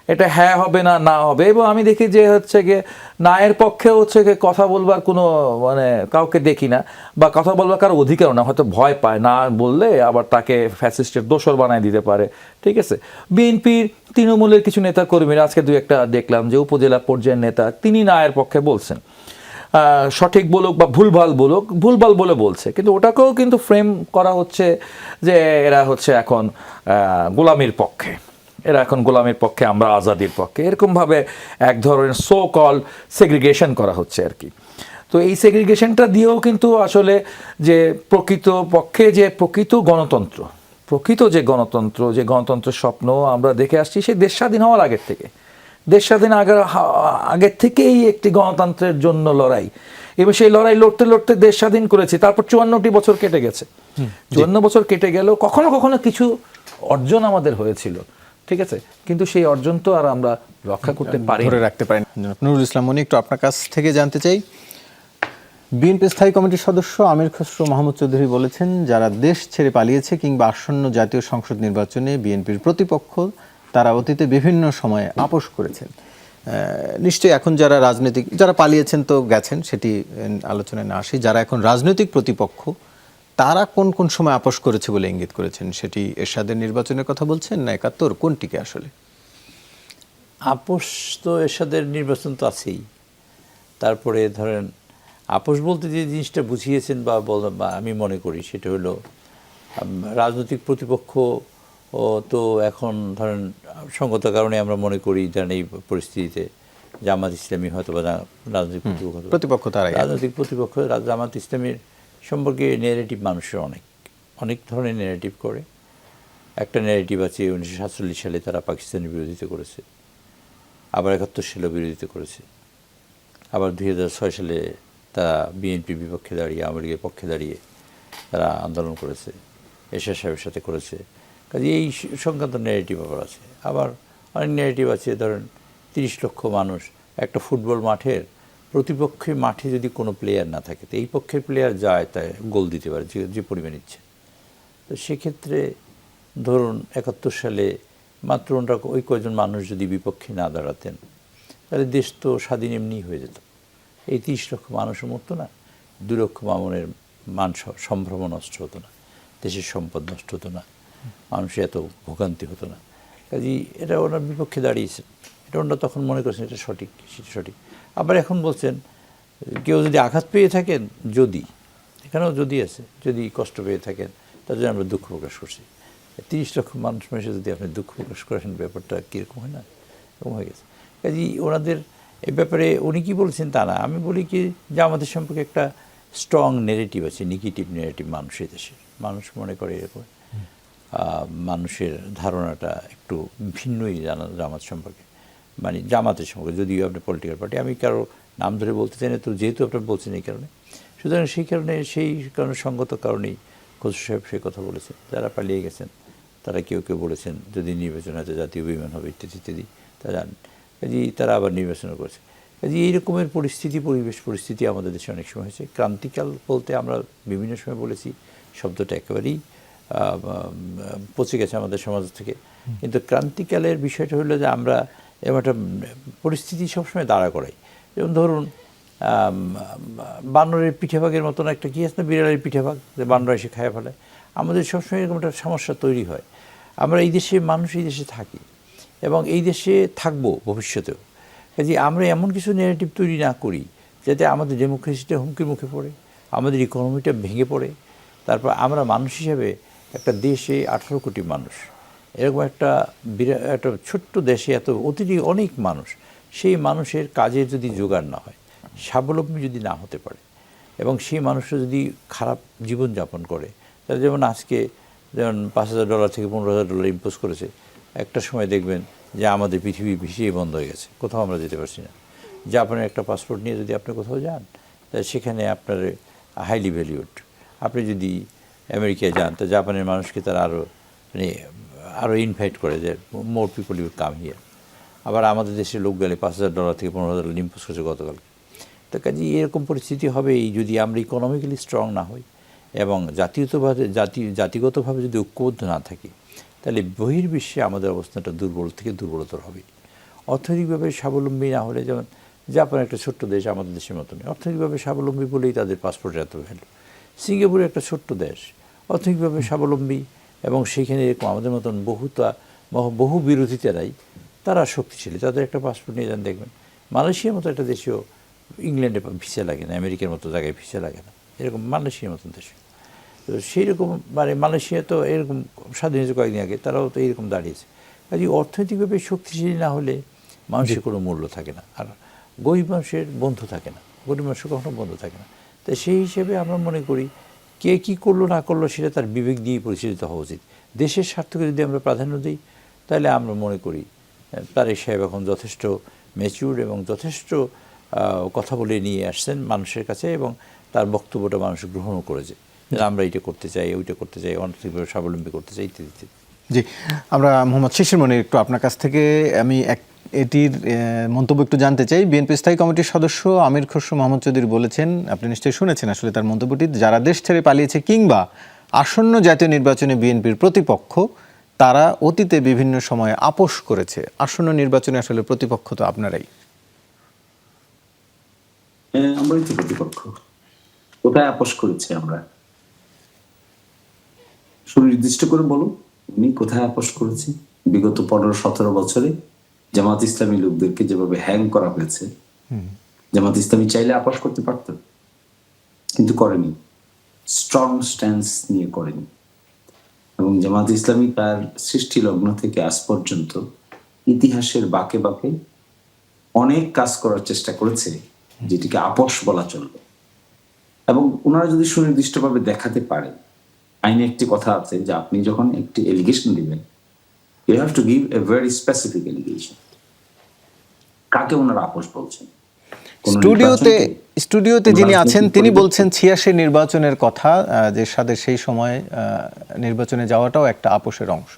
এটা হ্যাঁ হবে না না হবে, এবং আমি দেখি যে হচ্ছে গিয়ে নায়ের পক্ষে হচ্ছে গিয়ে কথা বলবার কোনো মানে কাউকে দেখি না, বা কথা বলবার কারো অধিকারও না, হয়তো ভয় পায়, না বললে আবার তাকে ফ্যাসিস্টের দোসর বানায় দিতে পারে। ঠিক আছে, বিএনপির তৃণমূলের কিছু নেতা কর্মীরা আজকে দু একটা দেখলাম যে উপজেলা পর্যায়ের নেতা, তিনি নায়ের পক্ষে বলছেন, সঠিক বলুক বা ভুলভাল বলে বলছে, কিন্তু ওটাকেও কিন্তু ফ্রেম করা হচ্ছে যে এরা হচ্ছে এখন গোলামির পক্ষে, আমরা আজাদির পক্ষে, এরকমভাবে এক ধরনের সো কল সেগ্রিগেশন করা হচ্ছে আর কি। তো এই সেগ্রিগেশনটা দিয়েও কিন্তু আসলে যে প্রকৃত পক্ষে যে প্রকৃত গণতন্ত্রের স্বপ্ন আমরা দেখে আসছি সেই দেশ স্বাধীন হওয়ার আগের থেকে। দেশ স্বাধীন আগের থেকেই একটি গণতন্ত্রের জন্য লড়াই, এবং সেই লড়াই লড়তে লড়তে দেশ স্বাধীন করেছি। তারপর 54টি বছর কেটে গেছে। 54 বছর কেটে গেলেও কখনো কখনো কিছু অর্জন আমাদের হয়েছিল, ঠিক আছে, কিন্তু সেই অর্জন তো আর আমরা রক্ষা করতে পারি, ধরে রাখতে পারি না। নুরুল ইসলাম মনি, একটু আপনার কাছ থেকে জানতে চাই, বিএনপি স্থায়ী কমিটির সদস্য আমির খসরু মাহমুদ চৌধুরী বলেছেন, যারা দেশ ছেড়ে পালিয়েছে কিংবা আসন্ন জাতীয় সংসদ নির্বাচনে বিএনপির প্রতিপক্ষ, তারা অতীতে বিভিন্ন সময়ে আপোষ করেছেন। নিশ্চয়ই এখন যারা পালিয়েছেন তো গেছেন, সেটি আলোচনায় না আসে। যারা এখন রাজনৈতিক প্রতিপক্ষ, তারা কোন কোন সময় আপোষ করেছে বলে ইঙ্গিত করেছেন? সেটি এরশাদের নির্বাচনের কথা বলছেন না ৭১, কোনটিকে আসলে? আপোষ তো এরশাদের নির্বাচন তো আছেই। তারপরে ধরেন আপোষ বলতে যে জিনিসটা বুঝিয়েছেন বা আমি মনে করি সেটা হলো রাজনৈতিক প্রতিপক্ষ তো এখন ধরেন সঙ্গত কারণে আমরা মনে করি ধরেন এই পরিস্থিতিতে জামাত ইসলামী হয়তো বা রাজনৈতিক প্রতিপক্ষ তারাই। রাজনৈতিক প্রতিপক্ষ জামাত ইসলামীর সম্পর্কে নেগেটিভ মানুষের অনেক ধরনের নেগেটিভ করে। একটা নেগেটিভ আছে 1947 সালে তারা পাকিস্তানের বিরোধিতা করেছে, আবার ৭১ সালে বিরোধিতা করেছে, আবার 2006 সালে তারা বিএনপির বিপক্ষে দাঁড়িয়ে আওয়ামী লীগের পক্ষে দাঁড়িয়ে তারা আন্দোলন করেছে, এরশাদ সাহেবের সাথে করেছে। কাজে এই সংক্রান্ত নেগেটিভ আবার আছে। আবার অনেক নেগেটিভ আছে, ধরেন 30 লক্ষ মানুষ একটা ফুটবল মাঠের প্রতিপক্ষের মাঠে যদি কোনো প্লেয়ার না থাকে, তো এই পক্ষের প্লেয়ার যায় তাই গোল দিতে পারে যে পরিমাণ ইচ্ছে। তো সেক্ষেত্রে ধরুন ৭১ সালে মাত্র ওনারা ওই কয়জন মানুষ যদি বিপক্ষে না দাঁড়াতেন, তাহলে দেশ তো স্বাধীন এমনিই হয়ে যেত। এই 30 লক্ষ মানুষের মতো না, 2 লক্ষ মামুনের মান সম্ভ্রম নষ্ট হতো না, দেশের সম্পদ নষ্ট হতো না, মানুষের এত ভোগান্তি হতো না। কাজেই এটা ওনার বিপক্ষে দাঁড়িয়েছেন, এটা ওনারা তখন মনে করছেন এটা সঠিক, সেটা সঠিক। আবার এখন বলছেন কেউ যদি আঘাত পেয়ে থাকেন, যদি এখানেও যদি আছে, যদি কষ্ট পেয়ে থাকেন, তার জন্য আমরা দুঃখ প্রকাশ করছি। 30 লক্ষ মানুষ যদি আপনি দুঃখ প্রকাশ করেন, ব্যাপারটা কীরকম হয় না, এরকম হয়ে গেছে। কাজেই ওনাদের এই ব্যাপারে উনি কী বলছেন তা না, আমি বলি কি যে আমাদের সম্পর্কে একটা স্ট্রং নেগেটিভ আছে, নেগেটিভ নেগেটিভ মানুষের দেশে মানুষ মনে করে এরকম মানুষের ধারণাটা একটু ভিন্নই জামাত সম্পর্কে, মানে জামাতের সম্পর্কে। যদিও আপনি পলিটিক্যাল পার্টি, আমি কারো নাম ধরে বলতে চাই না, তো যেহেতু আপনার বলছেন এই কারণে, সুতরাং সেই কারণে সঙ্গত কারণেই খসরু সাহেব সেই কথা বলেছেন। যারা পালিয়ে গেছেন তারা কেউ কেউ বলেছেন যদি নির্বাচন হয়তো জাতীয় বিমান হবে ইত্যাদি ইত্যাদি, তা জানেন। কাজেই তারা আবার নির্বাচনও করেছে। কাজেই এই রকমের পরিস্থিতি আমাদের দেশে অনেক সময় হয়েছে। ক্রান্তিকাল বলতে আমরা বিভিন্ন সময় বলেছি, শব্দটা একেবারেই পচে গেছে আমাদের সমাজ থেকে। কিন্তু ক্রান্তিকালের বিষয়টা হলো যে আমরা এমন একটা পরিস্থিতি সবসময় দাঁড়া করাই। যেমন ধরুন বানরের পিঠেভাগের মতন একটা কী আছে না, বিড়ালের পিঠেভাগ, যে বানর এসে খায় ফেলে। আমাদের সবসময় এরকম একটা সমস্যা তৈরি হয়। আমরা এই দেশে মানুষ, এই দেশে থাকি এবং এই দেশে থাকবো ভবিষ্যতেও। কাজে আমরা এমন কিছু নেগেটিভ তৈরি না করি যাতে আমাদের ডেমোক্রেসিটা হুমকির মুখে পড়ে, আমাদের ইকোনমিটা ভেঙে পড়ে। তারপর আমরা মানুষ হিসাবে একটা দেশে 18 কোটি মানুষ, এরকম একটা ছোট্ট দেশে এত অনেক মানুষ, সেই মানুষের কাজের যদি জোগাড় না হয়, স্বাবলম্বী যদি না হতে পারে এবং সেই মানুষরা যদি খারাপ জীবনযাপন করে, তাহলে যেমন আজকে যেমন $5,000 থেকে $15,000 ইম্পোজ করেছে, একটা সময় দেখবেন যে আমাদের পৃথিবী ভিসিয়ে বন্ধ হয়ে গেছে, কোথাও আমরা যেতে পারছি না। জাপানের একটা পাসপোর্ট নিয়ে যদি আপনি কোথাও যান, তাহলে সেখানে আপনার হাইলি ভ্যালিউড। আপনি যদি আমেরিকায় যান, তো জাপানের মানুষকে তারা আরও ইনভাইট করে যে more people you come here. আবার আমাদের দেশের লোক গেলে $5,000 থেকে $15,000 ইম্পোজ করেছে গতকাল। তো কাজে এরকম পরিস্থিতি হবে যদি আমরা ইকোনমিক্যালি স্ট্রং না হই এবং জাতিগতভাবে যদি ঐক্যবদ্ধ না থাকি, তাহলে বহির্বিশ্বে আমাদের অবস্থাটা দুর্বল থেকে দুর্বলতর হবে। অর্থনৈতিকভাবে স্বাবলম্বী না হলে, যেমন জাপান একটা ছোট্ট দেশ, আমাদের দেশের মতো নয়, অর্থনৈতিকভাবে স্বাবলম্বী বলেই তাদের পাসপোর্টের এত ভ্যালু। সিঙ্গাপুর একটা ছোট্ট দেশ, অর্থনৈতিকভাবে স্বাবলম্বী এবং সেখানে এরকম আমাদের মতন বহু বিরোধিতারাই তারা শক্তিশালী, তাদের একটা পাসপোর্ট নিয়ে যান দেখবেন। মালয়েশিয়ার মতো একটা দেশেও ইংল্যান্ডে ভিসা লাগে না, আমেরিকার মতো জায়গায় ভিসা লাগে না, এরকম মালয়েশিয়ার মতন দেশে। তো সেই রকম মানে মালয়েশিয়া তো এরকম স্বাধীন হয়েছে কয়েকদিন আগে, তারাও তো এইরকম দাঁড়িয়েছে। কাজে অর্থনৈতিকভাবে শক্তিশালী না হলে মানুষের কোনো মূল্য থাকে না, আর গরিব মানুষের বন্ধু থাকে না, গরিব মানুষের কখনো বন্ধু থাকে না। তাই সেই হিসেবে আমরা মনে করি কে কী করলো না করলো সেটা তার বিবেক দিয়েই পরিচালিত হওয়া উচিত। দেশের স্বার্থকে যদি আমরা প্রাধান্য দিই, তাহলে আমরা মনে করি তারেক সাহেব এখন যথেষ্ট ম্যাচিউর এবং যথেষ্ট কথা বলে নিয়ে আসছেন মানুষের কাছে, এবং তার বক্তব্যটা মানুষ গ্রহণও করেছে যে আমরা এইটা করতে চাই, ওইটা করতে চাই, অর্থনৈতিকভাবে স্বাবলম্বী করতে চাই ইত্যাদি ইত্যাদি। জি, আমরা মোহাম্মদ শিশির মনির একটু আপনার কাছ থেকে আমি এটির মন্তব্য একটু জানতে চাই। বিএনপি স্থায়ী কমিটির সদস্য আমির খসরু মাহমুদ চৌধুরী বলেছেন, আপনি নিশ্চয়ই শুনেছেন আসলে তার মন্তব্যটি, যারা দেশ ছেড়ে পালিয়েছে কিংবা আসন্ন জাতীয় নির্বাচনে বিএনপির প্রতিপক্ষ, তারা অতীতে বিভিন্ন সময়ে আপোষ করেছে। আসন্ন নির্বাচনে আসলে প্রতিপক্ষ তো আপনারাই। আমরাই তো প্রতিপক্ষ। কোথায় আপোষ করেছে আমরা? সুনির্দিষ্ট করে বলুন, উনি কোথায় আপোষ করেছে? বিগত 15-17 বছরে জামাত ইসলামী লোকদেরকে যেভাবে হ্যাং করা হয়েছে, জামাত ইসলামী চাইলে আপোষ করতে পারত, কিন্তু করেনি। স্ট্রং স্ট্যান্স নিয়ে করেনি। এবং জামাত ইসলামী তার সৃষ্টি লগ্ন থেকে আজ পর্যন্ত ইতিহাসের বাঁকে বাঁকে অনেক কাজ করার চেষ্টা করেছে যেটিকে আপোষ বলা চলবে। এবং ওনারা যদি সুনির্দিষ্টভাবে দেখাতে পারে, আইনে একটি কথা আছে যে আপনি যখন একটি এলিগেশন দিবেন, you have to give a very specific allegation. কাকে ওনারা আপোষ বলছেন? কোন স্টুডিওতে যিনি আছেন তিনি বলছেন 86 নির্বাচনের কথা, যে সাথে সেই সময় নির্বাচনে যাওয়াটাও একটা আপোষের অংশ।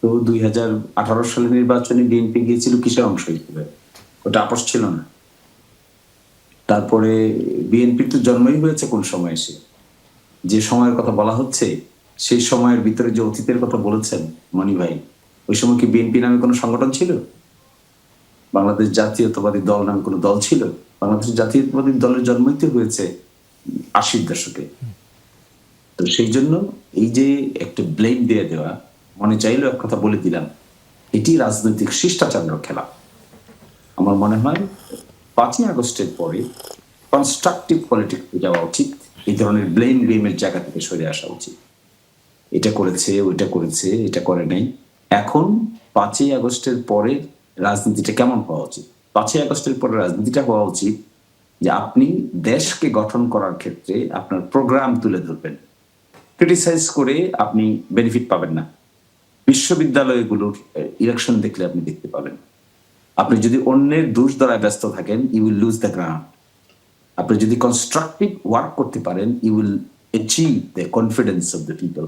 তো 2018 সালের নির্বাচনে বিএনপি গিয়েছিল কিসের অংশ হিসেবে? ওটা আপোষ ছিল না। তারপরে বিএনপির তো জন্মই হয়েছে কোন সময় এসে? যে সময়ের কথা বলা হচ্ছে সেই সময়ের ভিতরে যে অতীতের কথা বলেছেন মনি ভাই, ওই সময় কি বিএনপি নামে কোনো সংগঠন ছিল? বাংলাদেশ জাতীয়তাবাদী দল নামে কোনো দল ছিল? বাংলাদেশ জাতীয়তাবাদী দলের জন্মই তো হয়েছে 80-র দশকে। তো সেই জন্য এই যে একটা ব্লেম দিয়ে দেওয়া, মনে চাইলেও এক কথা বলে দিলাম, এটি রাজনৈতিক শিষ্টাচারের খেলা। আমার মনে হয় 5ই আগস্টের পরে কনস্ট্রাকটিভ পলিটিক্সে যাওয়া উচিত। এই ধরনের ব্লেম গেমের জায়গা থেকে সরে আসা উচিত। এটা করেছে, ওইটা করেছে, এটা করে নাই। এখন 5ই আগস্টের পরে রাজনীতিটা কেমন হওয়া উচিত? 5ই আগস্টের পরে রাজনীতিটা হওয়া উচিত যে আপনি দেশকে গঠন করার ক্ষেত্রে আপনার প্রোগ্রাম তুলে ধরবেন। ক্রিটিসাইজ করে আপনি বেনিফিট পাবেন না। বিশ্ববিদ্যালয়গুলোর ইলেকশন দেখলে আপনি দেখতে পাবেন, আপনি যদি অন্যের দোষ দ্বারায় ব্যস্ত থাকেন, you will lose the ground. আপনি যদি কনস্ট্রাকটিভ ওয়ার্ক করতে পারেন, you will achieve the confidence of the people.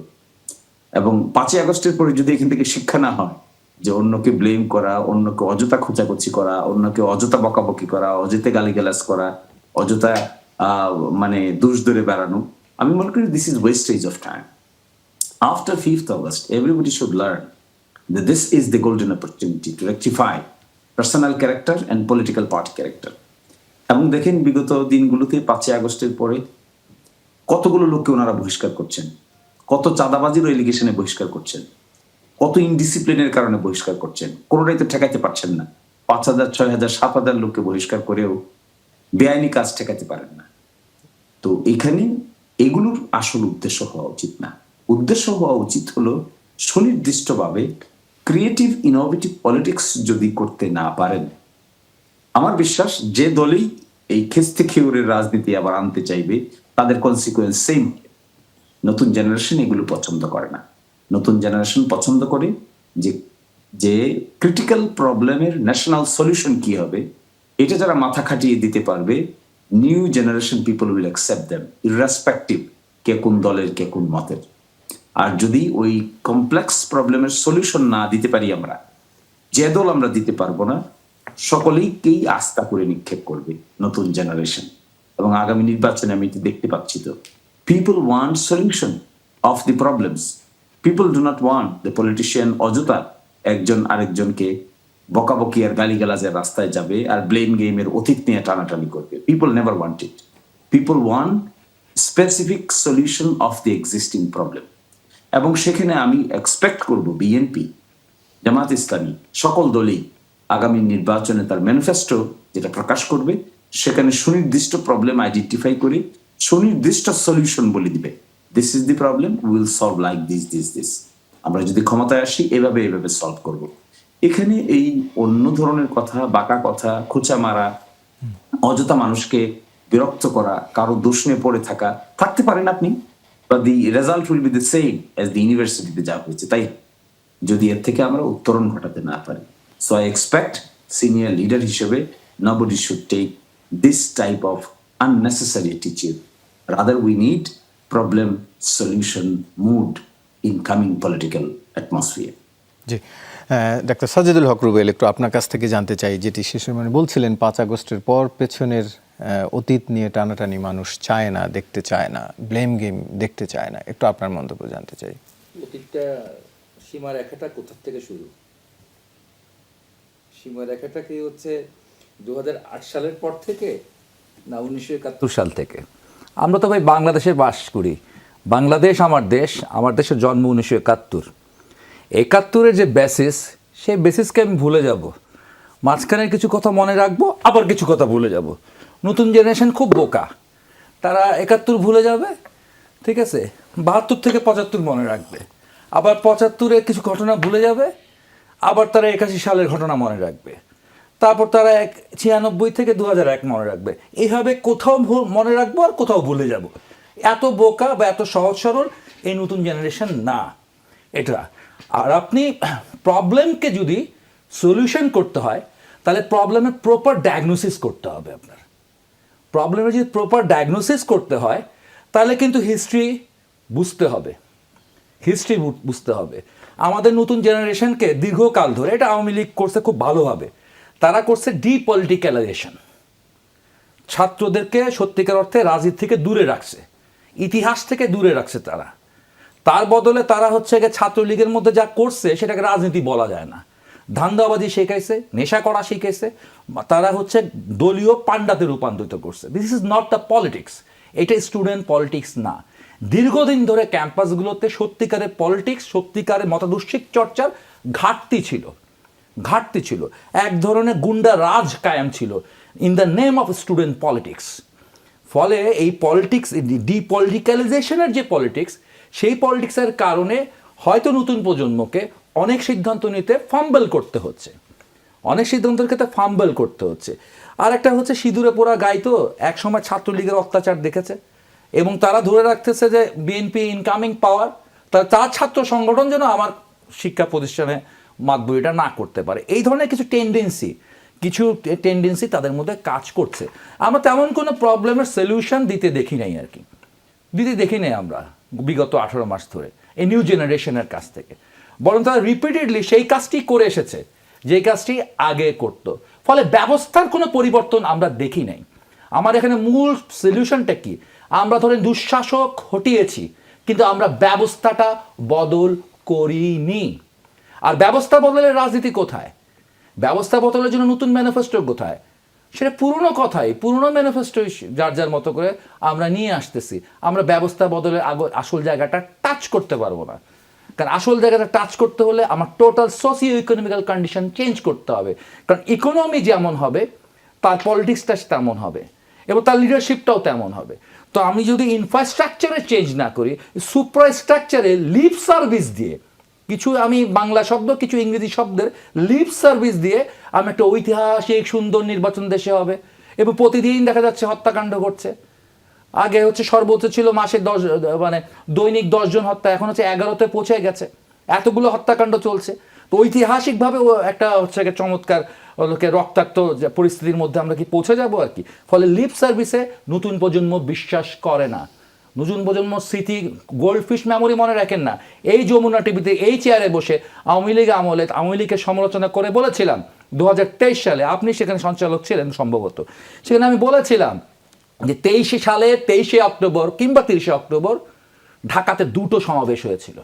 এবং 5ই আগস্টের পরে যদি এখান থেকে শিক্ষা না হয় যে অন্যকে ব্লেম করা, অন্যকে অযথা খোঁচাখুচি করা, অন্যকে অযথা বকাবকি করা, অযথা গালিগালাজ করা, অযথা মানে দোষ ধরে বেড়ানো, আমি মনে করি this is wastage of time. After 5th August, everybody should learn that this is the golden opportunity to rectify personal character and political party character. এবং দেখেন বিগত দিনগুলোতে 5ই আগস্টের পরে কতগুলো লোককে ওনারা বহিষ্কার করছেন, কত চাঁদাবাজির এলিগেশনে বহিষ্কার করছেন, কত ইনডিসিপ্লিনের কারণে বহিষ্কার করছেন। কোনোটাই তো ঠেকাইতে পারছেন না। 5,000, 6,000, 7,000 লোককে বহিষ্কার করেও বেআইনি কাজ ঠেকাতে পারেন না। তো এখানে এগুলোর আসল উদ্দেশ্য হওয়া উচিত না। উদ্দেশ্য হওয়া উচিত হলো সুনির্দিষ্টভাবে ক্রিয়েটিভ ইনোভেটিভ পলিটিক্স যদি করতে না পারেন, আমার বিশ্বাস যে দলই এই খেস্তে খেউরের রাজনীতি আবার আনতে চাইবে তাদের কনসিকুয়েন্স সেম। নতুন জেনারেশন এগুলো পছন্দ করে না। নতুন জেনারেশন পছন্দ করে যে ক্রিটিক্যাল প্রবলেমের ন্যাশনাল সলিউশন কি হবে এটা যারা মাথা খাটিয়ে দিতে পারবে, new generation people will accept them irrespective কে কোন দলের, কে কোন মতের। আর যদি ওই কমপ্লেক্স প্রবলেমের সলিউশন না দিতে পারি আমরা, যে দল আমরা দিতে পারবো না, সকলেইকেই আস্থা করে নিক্ষেপ করবে নতুন জেনারেশন। এবং আগামী নির্বাচনে আমি এটি দেখতে পাচ্ছি। তো people want solution of the problems. People do not want the politician অযথা একজন আরেকজনকে বকাবকি আর গালিগালাজের রাস্তায় যাবে আর ব্লেম গেমের অতীত নিয়ে টানাটানি করবে। People never want it. People want specific solution of the existing problem. এবং সেখানে আমি এক্সপেক্ট করব বিএনপি, জামাত ইসলামী, সকল দলই আগামী নির্বাচনে তার ম্যানিফেস্টো যেটা প্রকাশ করবে সেখানে সুনির্দিষ্ট প্রবলেম আইডেন্টিফাই করে সুনির্দিষ্ট সলিউশন বলে দিবে। This is the problem, will solve like this this this. আমরা যদি ক্ষমতায় আসি এভাবে এভাবে সলভ করব। এখানে এই অন্য ধরনের কথা, বাঁকা কথা, খোঁচা মারা, অযথা মানুষকে বিরক্ত করা, কারো দোষ নিয়ে পড়ে থাকতে পারেন আপনি, but the result will be the same as the ইউনিভার্সিটিতে যা হয়েছে, তাই যদি এর থেকে আমরা উত্তরণ ঘটাতে না পারি। So I expect senior leader হিসেবে nobody should take this type of unnecessary attitude. Rather we need problem solution mood in coming political atmosphere. জি ডাক্তার সাজিদুল হক রুবেল, একটু আপনার কাছ থেকে জানতে চাই, যেটি শেষে মানে বলছিলেন 5 আগস্টের পর পেছনের অতীত নিয়ে টানাটানি মানুষ চায় না, দেখতে চায় না, ব্লেম গেম দেখতে চায় না, একটু আপনার মন্তব্য জানতে চাই। অতীতটা সীমারেখাটা কোথা থেকে শুরু? সীমারেখাটা কি হচ্ছে 2008 সালের পর থেকে না 1971 সাল থেকে? আমরা তো ভাই বাংলাদেশে বাস করি, বাংলাদেশ আমার দেশ, আমার দেশের জন্ম 1971। 71-এর যে বেসিস, সেই বেসিসকে আমি ভুলে যাব, মাঝখানের কিছু কথা মনে রাখবো, আবার কিছু কথা ভুলে যাব। নতুন জেনারেশন খুব বোকা, তারা 71 ভুলে যাবে, ঠিক আছে, 72 থেকে 75 মনে রাখবে, আবার 75-এর কিছু ঘটনা ভুলে যাবে, আবার তারা 81 সালের ঘটনা মনে রাখবে, তারপর তারা 96 থেকে 2001 মনে রাখবে। এইভাবে কোথাও মনে রাখবো আর কোথাও ভুলে যাব। এত বোকা বা এত সহজ সরল এই নতুন জেনারেশন না এটা। আর আপনি প্রবলেমকে যদি সলিউশন করতে হয়, তাহলে প্রবলেমের প্রপার ডায়াগনোসিস করতে হবে আপনার। প্রবলেমের যদি প্রপার ডায়াগনোসিস করতে হয়, তাহলে কিন্তু হিস্ট্রি বুঝতে হবে, হিস্ট্রি বুঝতে হবে। আমাদের নতুন জেনারেশনকে দীর্ঘকাল ধরে, এটা আওয়ামী লীগ করছে খুব ভালোভাবে, তারা করছে ডিপলিটিক্যালাইজেশন, ছাত্রদেরকে সত্যিকার অর্থে রাজনীতি থেকে দূরে রাখছে, ইতিহাস থেকে দূরে রাখছে তারা। তার বদলে তারা হচ্ছে ছাত্রলীগের মধ্যে যা করছে সেটাকে রাজনীতি বলা যায় না, ধান্দাবাজি শেখাইছে, নেশা করা শিখাইছে, তারা হচ্ছে দলীয় পাণ্ডাতে রূপান্তরিত করছে। This is not the politics, এটা স্টুডেন্ট পলিটিক্স না। দীর্ঘদিন ধরে ক্যাম্পাসগুলোতে সত্যিকারের পলিটিক্স, সত্যিকারের মতাদর্শিক চর্চার ঘাটতি ছিল, এক ধরনের গুন্ডা রাজ কায়েম ছিল in the name of student politics. ফলে এই পলিটিক্স, ডিপলিটিক্যালাইজেশনের যে পলিটিক্স, সেই পলিটিক্সের কারণে হয়তো নতুন প্রজন্মকে অনেক সিদ্ধান্ত নিতে ফাম্বল করতে হচ্ছে, অনেক সিদ্ধান্তের ক্ষেত্রে ফাম্বল করতে হচ্ছে। আর একটা হচ্ছে সিঁদুরে পোড়া গাই তো একসময় ছাত্রলীগের অত্যাচার দেখেছে, এবং তারা ধরে রাখতেছে যে বিএনপি ইনকামিং পাওয়ার, তার ছাত্র সংগঠন যেন আমার শিক্ষা প্রতিষ্ঠানে মাতবরিটা না করতে পারে। এই ধরনের কিছু টেন্ডেন্সি তাদের মধ্যে কাজ করছে। আমরা তেমন কোনো প্রবলেমের সলিউশন দিতে দেখি নাই আর কি, আমরা বিগত 18 মাস ধরে এই নিউ জেনারেশনের কাছ থেকে, বরং তারা রিপিটেডলি সেই কাজটি করে এসেছে যে কাজটি আগে করত। ফলে ব্যবস্থার কোনো পরিবর্তন আমরা দেখি নাই। আমার এখানে মূল সলিউশনটা কি? আমরা ধরেন দুঃশাসক হটিয়েছি, কিন্তু আমরা ব্যবস্থাটা বদল করিনি। আর ব্যবস্থা বদলের রাজনীতি কোথায়? ব্যবস্থা বদলের জন্য নতুন ম্যানিফেস্টো কোথায়? সেটা পুরনো কথাই, পুরনো ম্যানিফেস্টোই যার মতো করে আমরা নিয়ে আসতেছি। আমরা ব্যবস্থা বদলের আসল জায়গাটা টাচ করতে পারবো না, কারণ আসল জায়গাটা টাচ করতে হলে আমার total socio economical condition change করতে হবে। কারণ ইকোনমি যেমন হবে, তার পলিটিক্সটা তেমন হবে, এবং তার লিডারশিপটাও তেমন হবে। তো আমি যদি ইনফ্রাস্ট্রাকচারে চেঞ্জ না করি, সুপারস্ট্রাকচারে লিপ সার্ভিস দিয়ে, কিছু আমি বাংলা শব্দ, কিছু ইংরেজি শব্দের লিপ সার্ভিস দিয়ে আমি একটা ঐতিহাসিক সুন্দর নির্বাচন দেশে হবে, এবং প্রতিদিন দেখা যাচ্ছে হত্যাকাণ্ড ঘটছে। আগে হচ্ছে সর্বোচ্চ ছিল মাসে 10, মানে দৈনিক 10 জন হত্যা, এখন হচ্ছে 11-তে পৌঁছে গেছে, এতগুলো হত্যাকাণ্ড চলছে। তো ঐতিহাসিকভাবে একটা হচ্ছে চমৎকার রক্তাক্ত পরিস্থিতির মধ্যে আমরা কি পৌঁছে যাব আর কি। ফলে লিপ সার্ভিসে নতুন প্রজন্ম বিশ্বাস করে না। নতুন প্রজন্ম স্মৃতি, গোল্ডফিশ মেমোরি মনে রাখেন না। এই যমুনা টিভিতে এই চেয়ারে বসে আওয়ামী লীগের সমালোচনা করে বলেছিলাম 2023 সালে, আপনি সেখানে সঞ্চালক ছিলেন সম্ভবত, সেখানে আমি বলেছিলাম যে 23 সালে 23শে অক্টোবর কিংবা 30শে অক্টোবর ঢাকাতে 2টো সমাবেশ হয়েছিল।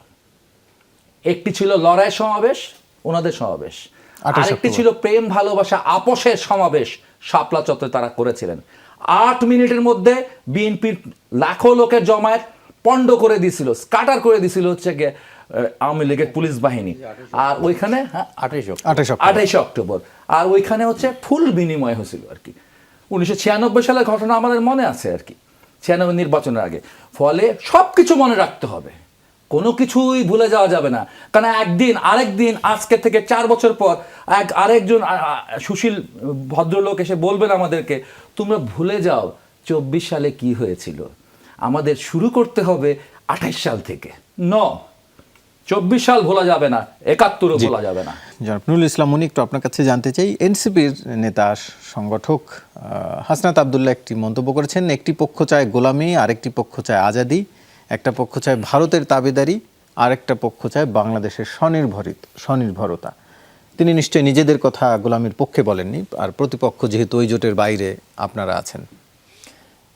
একটি ছিল লড়াই সমাবেশ, ওনাদের সমাবেশ, আরেকটি ছিল প্রেম ভালোবাসা আপোষের সমাবেশ, শাপলা চত্বরে তারা করেছিলেন। 8 মিনিটের মধ্যে বিএনপির লাখো লোকের জমায়েত পণ্ড করে দিয়েছিল, স্কাটার করে দিয়েছিল হচ্ছে গিয়ে আওয়ামী লীগের পুলিশ বাহিনী। আর ওইখানে 28 অক্টোবর, আর ওইখানে হচ্ছে ফুল বিনিময় হয়েছিল আর কি। 1996 সালের ঘটনা আমাদের মনে আছে আর কি, 96 নির্বাচনের আগে। ফলে সব কিছু মনে রাখতে হবে, কোনো কিছুই ভুলে যাওয়া যাবে না। কারণ আরেকদিন আজকে থেকে 4 বছর পর আরেকজন সুশীল ভদ্রলোক এসে বলবেন আমাদেরকে, তোমরা ভুলে যাও 24 সালে কি হয়েছিল। আমাদের শুরু করতে হবে 28 সাল থেকে। 24 সাল ভোলা যাবে না, 71ও ভোলা যাবে না। জনাব নুরুল ইসলাম মনি, একটু আপনার কাছে জানতে চাই, এনসিপির নেতা সংগঠক হাসনাত আবদুল্লাহ একটি মন্তব্য করেছেন, একটি পক্ষ চায় গোলামি, আরেকটি পক্ষ চায় আজাদি, একটা পক্ষ চায় ভারতের তাবেদারি, আরেকটা পক্ষ চায় বাংলাদেশের স্বনির্ভরতা। তিনি নিশ্চয়ই নিজেদের কথা গোলামির পক্ষে বলেননি, আর প্রতিপক্ষ যেহেতু ওই জোটের বাইরে আপনারা আছেন।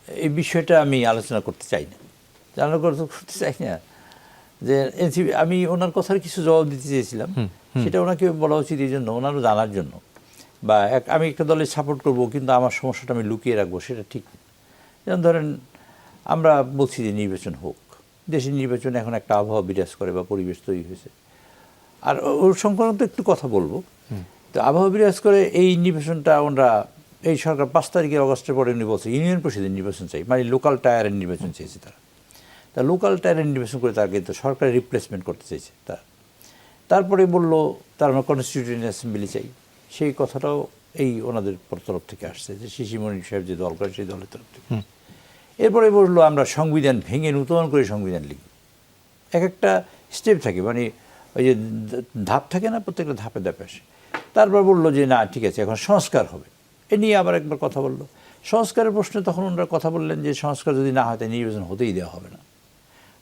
এই বিষয়টা আমি আলোচনা করতে চাই না, করতে চাই না যে এনসিপি, আমি ওনার কথার কিছু জবাব দিতে চেয়েছিলাম, সেটা ওনাকে বলা উচিত এই জন্য, ওনারও জানার জন্য। বা আমি একটা দলের সাপোর্ট করব কিন্তু আমার সমস্যাটা আমি লুকিয়ে রাখবো, সেটা ঠিক না। যেমন ধরেন আমরা বলছি যে নির্বাচন হোক, দেশের নির্বাচনে এখন একটা আবহাওয়া বিরাজ করে বা পরিবেশ তৈরি হয়েছে, আর ওর সংক্রান্ত একটু কথা বলবো। তো আবহাওয়া বিরাজ করে এই নির্বাচনটা ওনারা, এই সরকার 5 তারিখে অগস্টের পরে উনি বলছে ইউনিয়ন পরিষদের নির্বাচন চাই, মানে লোকাল টায়ারের নির্বাচন চেয়েছে তারা। তা লোকাল টায়ারের নির্বাচন করে তারা কিন্তু সরকারের রিপ্লেসমেন্ট করতে চাইছে তারা। তারপরে বললো তার আমরা কনস্টিটিউয়েন্ট অ্যাসেম্বলি চাই, সেই কথাটাও এই ওনাদের তরফ থেকে আসছে, যে সিসি মনির সাহেব যে দল করে সেই দলের তরফ থেকে। এরপরে বললো আমরা সংবিধান ভেঙে নতুন করে সংবিধান লিখব। এক একটা স্টেপ থাকে, মানে ওই যে ধাপ থাকে না, প্রত্যেকটা ধাপে ধাপে আসে। তারপর বললো যে না ঠিক আছে এখন সংস্কার হবে, এ নিয়ে আবার একবার কথা বললো। সংস্কারের প্রশ্নে তখন ওনারা কথা বললেন যে সংস্কার যদি না হয় তাই নির্বাচন হতেই দেওয়া হবে না।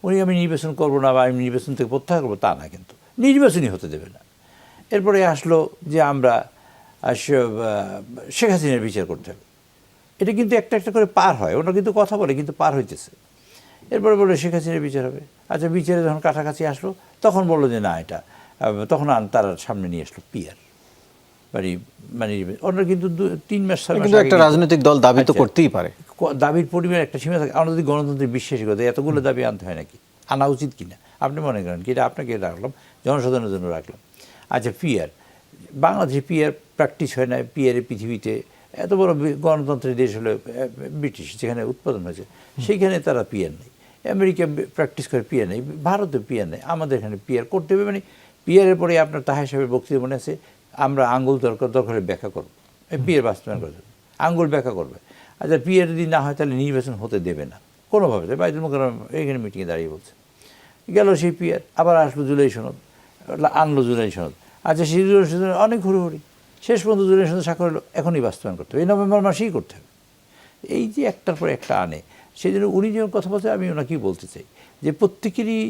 উনি আমি নির্বাচন করবো না বা আমি নির্বাচন থেকে প্রত্যাহার করবো তা না, কিন্তু নির্বাচনই হতে দেবে না। এরপরে আসলো যে আমরা শেখ হাসিনার বিচার করতে হবে। এটা কিন্তু একটা একটা করে পার হয়, ওনারা কিন্তু কথা বলে কিন্তু পার হইতেছে। এরপরে বললো শেখ হাসিনার বিচার হবে। আচ্ছা, বিচারে যখন কাছাকাছি আসলো তখন বললো যে না এটা, তখন তার সামনে নিয়ে আসলো পিয়ার, মানে ওনারা কিন্তু 3 মাস 4 মাস কিন্তু একটা আগে রাজনৈতিক দল দাবি তো আচ্ছা, করতেই পারে। দাবির পরিমাণ একটা সীমা থাকে। আমরা যদি গণতন্ত্রের বিশ্বাসী কথা এতগুলো দাবি আনতে হয় নাকি, আনা উচিত কিনা আপনি মনে করেন কি? এটা আপনাকে রাখলাম, জনসাধারণের জন্য রাখলাম। আচ্ছা, পিয়ার, বাংলাদেশে পিয়ার প্র্যাকটিস হয় না। পিয়ারে পৃথিবীতে এত বড় গণতন্ত্রের দেশ হলো ব্রিটিশ, যেখানে উৎপাদন হয়েছে সেইখানে তারা পিয়ার নেই। আমেরিকা প্র্যাকটিস করে পিয়ার নেই, ভারতে পিয়ার নেই, আমাদের এখানে পিয়ার করতে হবে। মানে পিয়ারের পরে আপনার তাহের সাহেবের বক্তব্য মনে আছে, আমরা আঙ্গুল দরকার ব্যাখ্যা করবো, পিয়ার বাস্তবায়ন করতে হবে, আঙ্গুল ব্যাখ্যা করবে। আচ্ছা, পিয়ার যদি না হয় তাহলে নির্বাচন হতে দেবে না কোনোভাবে। বাইতুল মোকাররম এখানে মিটিংয়ে দাঁড়িয়ে বলছে। গেল সেই পিয়ার, আবার আসলো জুলাই সনদ, আনলো জুলাই সনদ। আচ্ছা, সেই জুলাই সনদ অনেক ঘুরি, শেষ পর্যন্ত জুলাই সনদ স্বাক্ষর হলো, এখনই বাস্তবায়ন করতে হবে, এই নভেম্বর মাসেই করতে হবে। এই যে একটার পর একটা আনে, সেই জন্য উনি যখন কথা বলতে, আমি ওনাকেই বলতে চাই যে প্রত্যেকেরই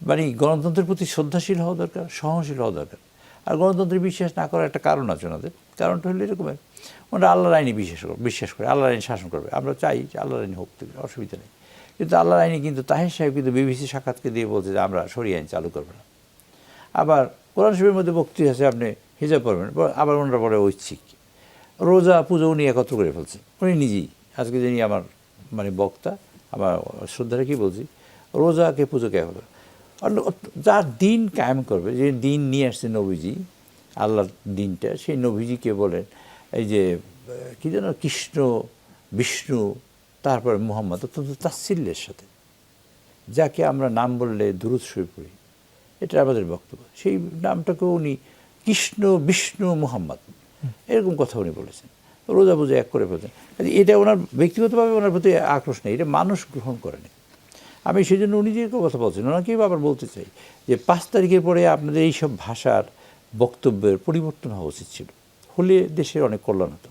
মানে গণতন্ত্রের প্রতি শ্রদ্ধাশীল হওয়া দরকার, সহনশীল হওয়া দরকার। আর গণতন্ত্রে বিশ্বাস না করার একটা কারণ আছে ওনাদের। কারণটা হলো এরকমের, ওনারা আল্লাহর আইনে বিশ্বাস করে, আল্লাহর আইন শাসন করবে। আমরা চাই যে আল্লাহর আইনে হোক, অসুবিধা নেই। কিন্তু আল্লাহর আইনে কিন্তু তাহের সাহেব কিন্তু বিবিসি সাক্ষাৎকে দিয়ে বলছে যে আমরা শরিয়া আইন চালু করবো না। আবার কোরআন শরীফের মধ্যে বক্তব্য আছে আপনি হিজাব পড়বেন, আবার ওনারা বলে ঐচ্ছিক। রোজা পুজো উনি একত্র করে ফেলছে, উনি নিজেই। আজকে যিনি আমার মানে বক্তা, আমার শ্রদ্ধারে কি বলছি, রোজাকে পুজোকে একত্র, যার দিন কায়েম করবে, যে দিন নিয়ে আসছে নবীজি, আল্লাহর দিনটা, সেই নবীজিকে বলেন এই যে কী যেন কৃষ্ণ, বিষ্ণু, তারপরে মুহাম্মদ, অত্যন্ত তাচ্ছিল্যের সাথে, যাকে আমরা নাম বললে দুরূদ শরীফ পড়ি, এটা আমাদের বক্তব্য। সেই নামটাকে উনি কৃষ্ণ, বিষ্ণু, মুহাম্মদ এরকম কথা উনি বলেছেন, রোজা পুজো এক করে ফেলছেন। এটা ওনার ব্যক্তিগতভাবে ওনার প্রতি আক্রোশ নেই, এটা মানুষ গ্রহণ করেনি। আমি সেই জন্য উনি যে কথা বলছেন ওনাকেই আবার বলতে চাই যে 5 তারিখের পরে আপনাদের এইসব ভাষার বক্তব্যের পরিবর্তন হওয়া উচিত ছিল, হলে দেশের অনেক কল্যাণ হতো।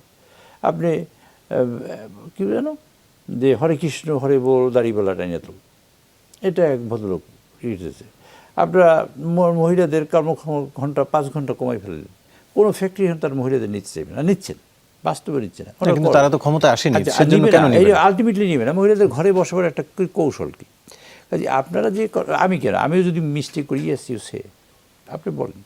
আপনি কী জানো যে হরে কৃষ্ণ হরে বল দাড়িপাল্লা টাইনে তো, এটা এক ভদ্রলোক লিখেছে। আপনারা মহিলাদের কর্মক্ষম ঘন্টা 5 ঘন্টা কমাই ফেললেন, কোনো ফ্যাক্টরি তার মহিলাদের নিতে চাইবে না, নিচ্ছেন, বাস্তবে নিচ্ছে না। কিন্তু তারা তো ক্ষমতা আসেনি, সেজন্য কেন নেবে না? আলটিমেটলি নেবে না। মহিলাদের ঘরে বসবার একটা কৌশল কি? কাজে আপনারা যে, আমি কেন, আমিও যদি মিস্টেক করি, ইয়েস ইউ সে, আপনি বলেন,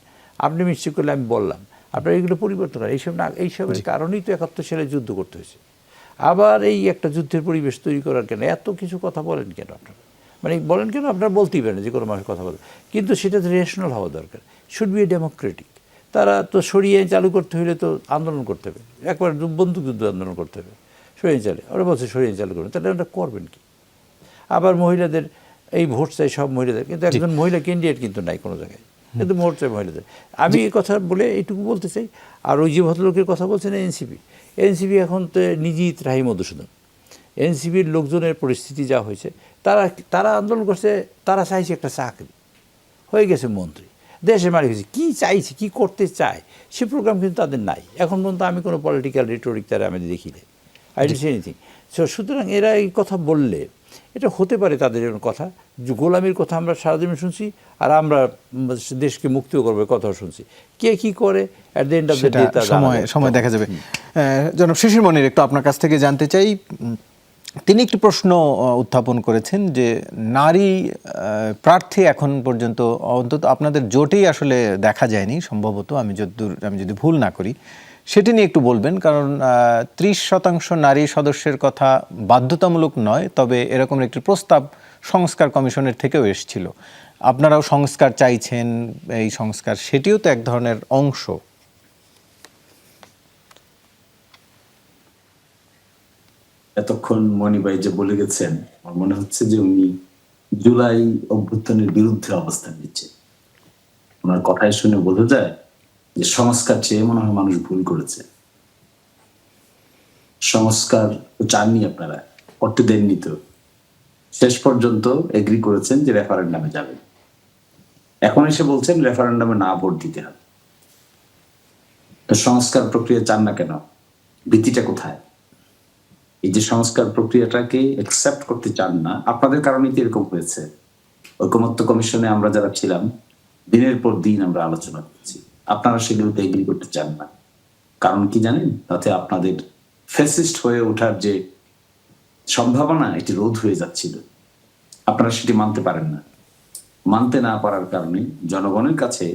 আপনি মিস্টেক করলে আমি বললাম, আপনারা এগুলো পরিবর্তন করেন। এইসব না, এইসবের কারণেই তো 71 সালে যুদ্ধ করতে হয়েছে। আবার এই একটা যুদ্ধের পরিবেশ তৈরি করার কেন এত কিছু কথা বলেন কেন আপনারা? মানে বলেন কেন, আপনারা বলতেই পারেন যে কোনো মানুষের কথা বলেন, কিন্তু সেটা তো রেশনাল হওয়া দরকার, শুড বি এ ডেমোক্রেটিক। তারা তো সরিয়ে চালু করতে হলে তো আন্দোলন করতে হবে, একবার বন্দুক যুদ্ধ আন্দোলন করতে হবে, সরিয়ে চালে ওরা বলছে সরিয়ে চালু করবেন, তাহলে ওটা করবেন কি? আবার মহিলাদের এই ভোট চাই সব মহিলাদের, কিন্তু একজন মহিলা ক্যান্ডিডেট কিন্তু নাই কোনো জায়গায়, কিন্তু ভোট চাই মহিলাদের। আমি এই কথা বলে এইটুকু বলতে চাই। আর ওই যে ভদ্রলোকের কথা বলছেন এনসিপি এখন তো নিজেই ত্রাহি মধুসূদন। এনসিপির লোকজনের পরিস্থিতি যা হয়েছে, তারা আন্দোলন করছে, তারা চাইছে একটা চাকরি, হয়ে গেছে মন্ত্রী, দেশের মালিক হয়েছে, কী চাইছে, কী করতে চায় সে প্রোগ্রাম কিন্তু তাদের নাই এখন পর্যন্ত। আমি কোনো পলিটিক্যাল রিটোরিক তারা আমি দেখি নাই, আই ডোন্ট সি এনিথিং। সুতরাং এরা এই কথা বললে এটা হতে পারে তাদের জন্য কথা। যে গোলামির কথা আমরা সারাদিন শুনছি, আর আমরা দেশকে মুক্তিও করবে কথাও শুনছি। কে কি করে at the end of the সেটা ডে সময় দেখা যাবে। জনাব শিশির মনির, একটু আপনার কাছ থেকে জানতে চাই, তিনি একটি প্রশ্ন উত্থাপন করেছেন যে নারী প্রার্থী এখন পর্যন্ত অন্তত আপনাদের জোটেই আসলে দেখা যায়নি সম্ভবত, আমি যদি ভুল না করি, সেটি নিয়ে একটু বলবেন। কারণ 30% নারী সদস্যের কথা বাধ্যতামূলক নয়, তবে এরকম একটি প্রস্তাব সংস্কার কমিশনের থেকেও এসেছিল। আপনারাও সংস্কার চাইছেন, এই সংস্কার সেটিও তো এক ধরনের অংশ। এতক্ষণ মনিভাই যে বলে গেছেন, আমার মনে হচ্ছে যে উনি জুলাই অভ্যুত্থানের বিরুদ্ধে অবস্থান নিচ্ছেন। ওনার কথায় শুনে বোঝা যায় যে সংস্কার চেয়ে মনে হয় মানুষ ভুল করেছে। সংস্কার চাননি আপনারা, করতে দেননি তো। শেষ পর্যন্ত এগ্রি করেছেন যে রেফারেন্ডামে যাবেন। এখন এসে বলছেন রেফারেন্ডামে না ভোট দিতে হবে। তো সংস্কার প্রক্রিয়া চান না কেন? ভীতিটা কোথায়? এই যে সংস্কার প্রক্রিয়াটাকে অ্যাকসেপ্ট করতে চান না, আপনাদের কারণেই তো এরকম হয়েছে। ঐকমত্য কমিশনে আমরা যারা ছিলাম, দিনের পর দিন আমরা আলোচনা করছি, আপনারা সেগুলোতে এগ্রি করতে চান না। কারণ কি জানেন? তাতে আপনাদের ফ্যাসিস্ট হয়ে ওঠার যে সম্ভাবনা, এটি রোধ হয়ে যাচ্ছিল। আপনারা সেটি মানতে পারেন না। মানতে না পারার কারণে জনগণের কাছে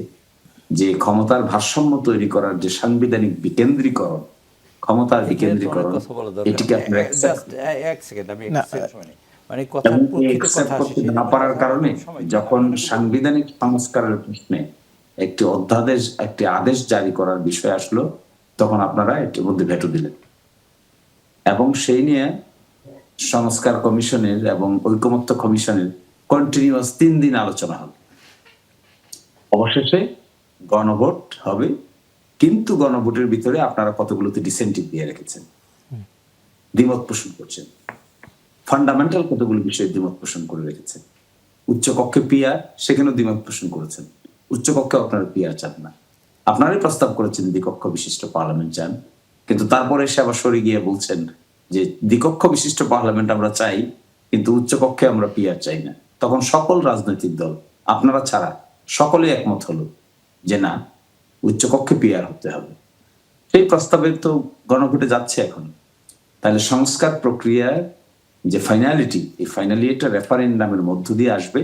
যে ক্ষমতার ভারসাম্য তৈরি করার যে সাংবিধানিক বিকেন্দ্রীকরণ, ক্ষমতার বিকেন্দ্রীকরণ, এটিকে আপনারা এক সেকেন্ড আমি না, মানে কথা accept করতে না পারার কারণে যখন সাংবিধানিক সংস্কারের প্রশ্নে একটি আদেশ জারি করার বিষয় আসলো, তখন আপনারা এটির মধ্যে ভেটো দিলেন এবং সেই নিয়ে সংস্কার কমিশনের এবং ঐকমত্য কমিশনের কন্টিনিউয়াস 3 দিন আলোচনা হবে। অবশেষে গণভোট হবে, কিন্তু গণভোটের ভিতরে আপনারা কতগুলোতে ডিসেন্টিভ দিয়ে রেখেছেন, দ্বিমত পোষণ করছেন। ফান্ডামেন্টাল কতগুলো বিষয়ে দ্বিমত পোষণ করে রেখেছেন। উচ্চকক্ষে পিআর, সেখানেও দ্বিমত পোষণ করেছেন। উচ্চকক্ষে আপনারা পিআর চান না, আপনারাই প্রস্তাব করেছেন দ্বিকক্ষ বিশিষ্ট পার্লামেন্ট চান, কিন্তু তারপরে এসে আবার সরে গিয়ে বলছেন যে দ্বিকক্ষ বিশিষ্ট পার্লামেন্ট আমরা চাই, কিন্তু উচ্চকক্ষে আমরা পিআর চাই না। তখন সকল রাজনৈতিক দল আপনারা ছাড়া সকলে একমত হলো যে না, উচ্চকক্ষে পিআর হতে হবে। সেই প্রস্তাবের তো গণভোটে যাচ্ছে এখন। তাহলে সংস্কার প্রক্রিয়ার যে ফাইনালিটি, এই ফাইনালিটিটা রেফারেন্ডামের মধ্য দিয়ে আসবে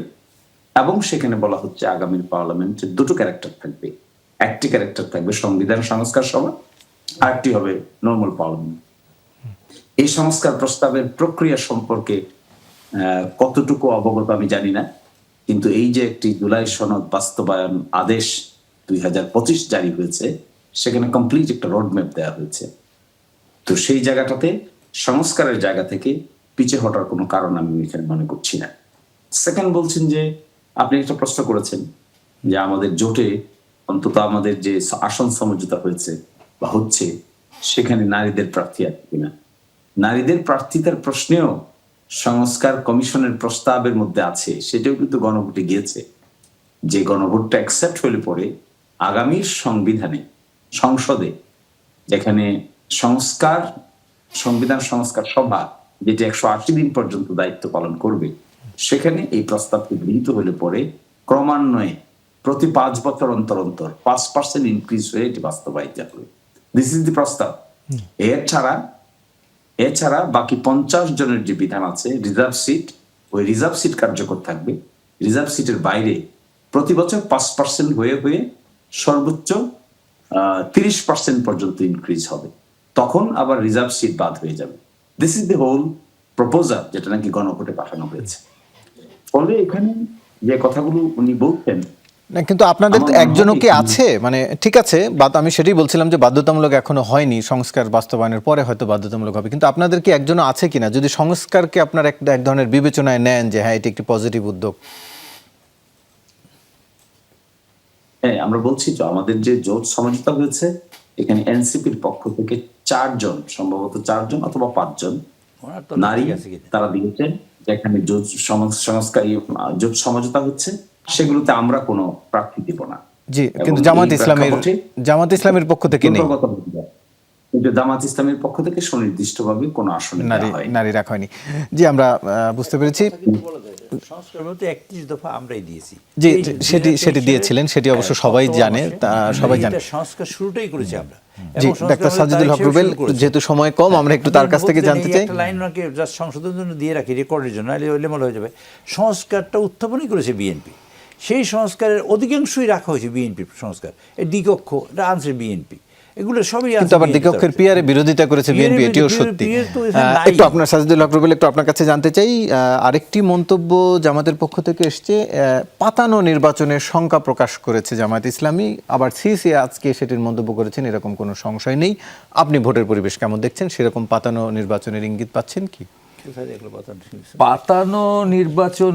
এবং সেখানে বলা হচ্ছে আগামী পার্লামেন্টের দুটো ক্যারেক্টার থাকবে। একটি ক্যারেক্টার থাকবে সংবিধান সংস্কার সভা, আরেকটি হবে নর্মাল পার্লামেন্ট। এই সংস্কার প্রস্তাবের প্রক্রিয়া সম্পর্কে কতটুকু অবগত আমি জানি না, কিন্তু এই যে একটি জুলাই সনদ বাস্তবায়ন আদেশ 2025 জারি হয়েছে, সেখানে কমপ্লিট একটা রোডম্যাপ দেওয়া হয়েছে। তো সেই জায়গাটাতে সংস্কারের জায়গা থেকে পিছিয়ে হটার কোনো কারণ আমি এখানে মনে করছি না। সেকেন্ড, বলছেন যে আপনি একটা প্রশ্ন করেছেন যে আমাদের জোটে অন্তত আমাদের যে আসন সমঝোতা হয়েছে বা হচ্ছে, সেখানে নারীদের প্রার্থী আছে কিনা। নারীদের প্রার্থিতার প্রশ্নেও সংস্কার কমিশনের প্রস্তাবের মধ্যে আছে, সেটাও কিন্তু গণভোটে গিয়েছে। যে গণভোটটা অ্যাকসেপ্ট হলে পরে আগামীর সংবিধানে, সংসদে, যেখানে সংবিধান সংস্কার সভা যেটি 180 দিন পর্যন্ত দায়িত্ব পালন করবে, সেখানে এই প্রস্তাবটি গৃহীত হলে পরে ক্রমান্বয়ে প্রতি 5 বছর অন্তর অন্তর 5% ইনক্রিজ হয়ে এটি বাস্তবায়িত হবে। দিস ইজ দি প্রস্তাব। এছাড়া বাকি 50 জনের যে বিধান আছে রিজার্ভ সিট, ওই রিজার্ভ সিট কার্যকর থাকবে। রিজার্ভ সিটের বাইরে প্রতি বছর 5% হয়ে সর্বোচ্চ 30% পর্যন্ত ইনক্রিজ হবে। তখন আবার রিজার্ভ সিট বাদ হয়ে যাবে। This is the whole proposal, যেটা নাকি গণভোটে পাঠানো হয়েছে। ফলে এখানে যে কথাগুলো উনি বলছেন, না, কিন্তু আপনাদের একজনও কি আছে, মানে ঠিক আছে, আমি সেটাই বলছিলাম যে বাধ্যতামূলক এখনো হয়নি, সংস্কার বাস্তবায়নের পরে হয়তো বাধ্যতামূলক হবে, কিন্তু আপনাদের কি একজনও আছে কিনা, যদি সংস্কারকে আপনার এক ধরনের বিবেচনায় নেন যে হ্যাঁ এটি একটি পজিটিভ উদ্যোগ? হ্যাঁ, আমরা বলছি তো আমাদের যে জোট সমঝোতা হয়েছে, এখানে এনসিপির পক্ষ থেকে 4 জন, সম্ভবত 4 জন অথবা 5 জন নারী তারা দিয়েছেন, যেখানে জোট সমঝোতা হচ্ছে, সেগুলোতে আমরা কোনো প্রার্থী দিব না। জি, কিন্তু জামাত ইসলামের পক্ষ থেকে নেই। কিন্তু জামাত ইসলামের পক্ষ থেকে সুনির্দিষ্টভাবে কোনো আসনে নারী দেওয়া হয়নি। নারী রাখা হয়নি। জি, আমরা বুঝতে পেরেছি। কিন্তু বলা যায় সংস্কার বলতে 31 দফা আমরাই দিয়েছি। জি, এই সেটি দিয়েছিলেন, সেটি অবশ্য সবাই জানে, সবাই জানে। এটা সংস্কার শুরুটাই করেছি আমরা। জি, এবং সংস্কার ডাক্তার আমরা সাজিদুল হক তাই রুবেল, শুরু করেছি। যেহেতু সময় কম, আমরা একটু তার কাছ থেকে জানতে চাই। একটা লাইন ওনাকে জাস্ট সংশোধনের জন্য দিয়ে রাখি রেকর্ডের জন্য, নাহলে এলোমেলো হয়ে যাবে। সংস্কারটা উত্থাপনই করেছে বিএনপি। সেই সংস্কারের অধিকাংশই রাখা হয়েছে বিএনপির সংস্কার। এই দ্বিকক্ষ এটা আনছে বিএনপি, এগুলো সবই কিন্তু আবার দ্বিকক্ষের পিয়ারে বিরোধিতা করেছে বিএনপি, এটিও সত্যি। একটু আপনার সাজিদুল হক রুবেল, একটু আপনার কাছে জানতে চাই, আরেকটি মন্তব্য জামাতের পক্ষ থেকে এসছে, পাতানো নির্বাচনের শঙ্কা প্রকাশ করেছে জামায়াত ইসলামী, আবার সিসি আজকে সেটির মন্তব্য করেছেন এরকম কোনো সংশয় নেই। আপনি ভোটের পরিবেশ কেমন দেখছেন? সেরকম পাতানো নির্বাচনের ইঙ্গিত পাচ্ছেন কি? পাতানো নির্বাচন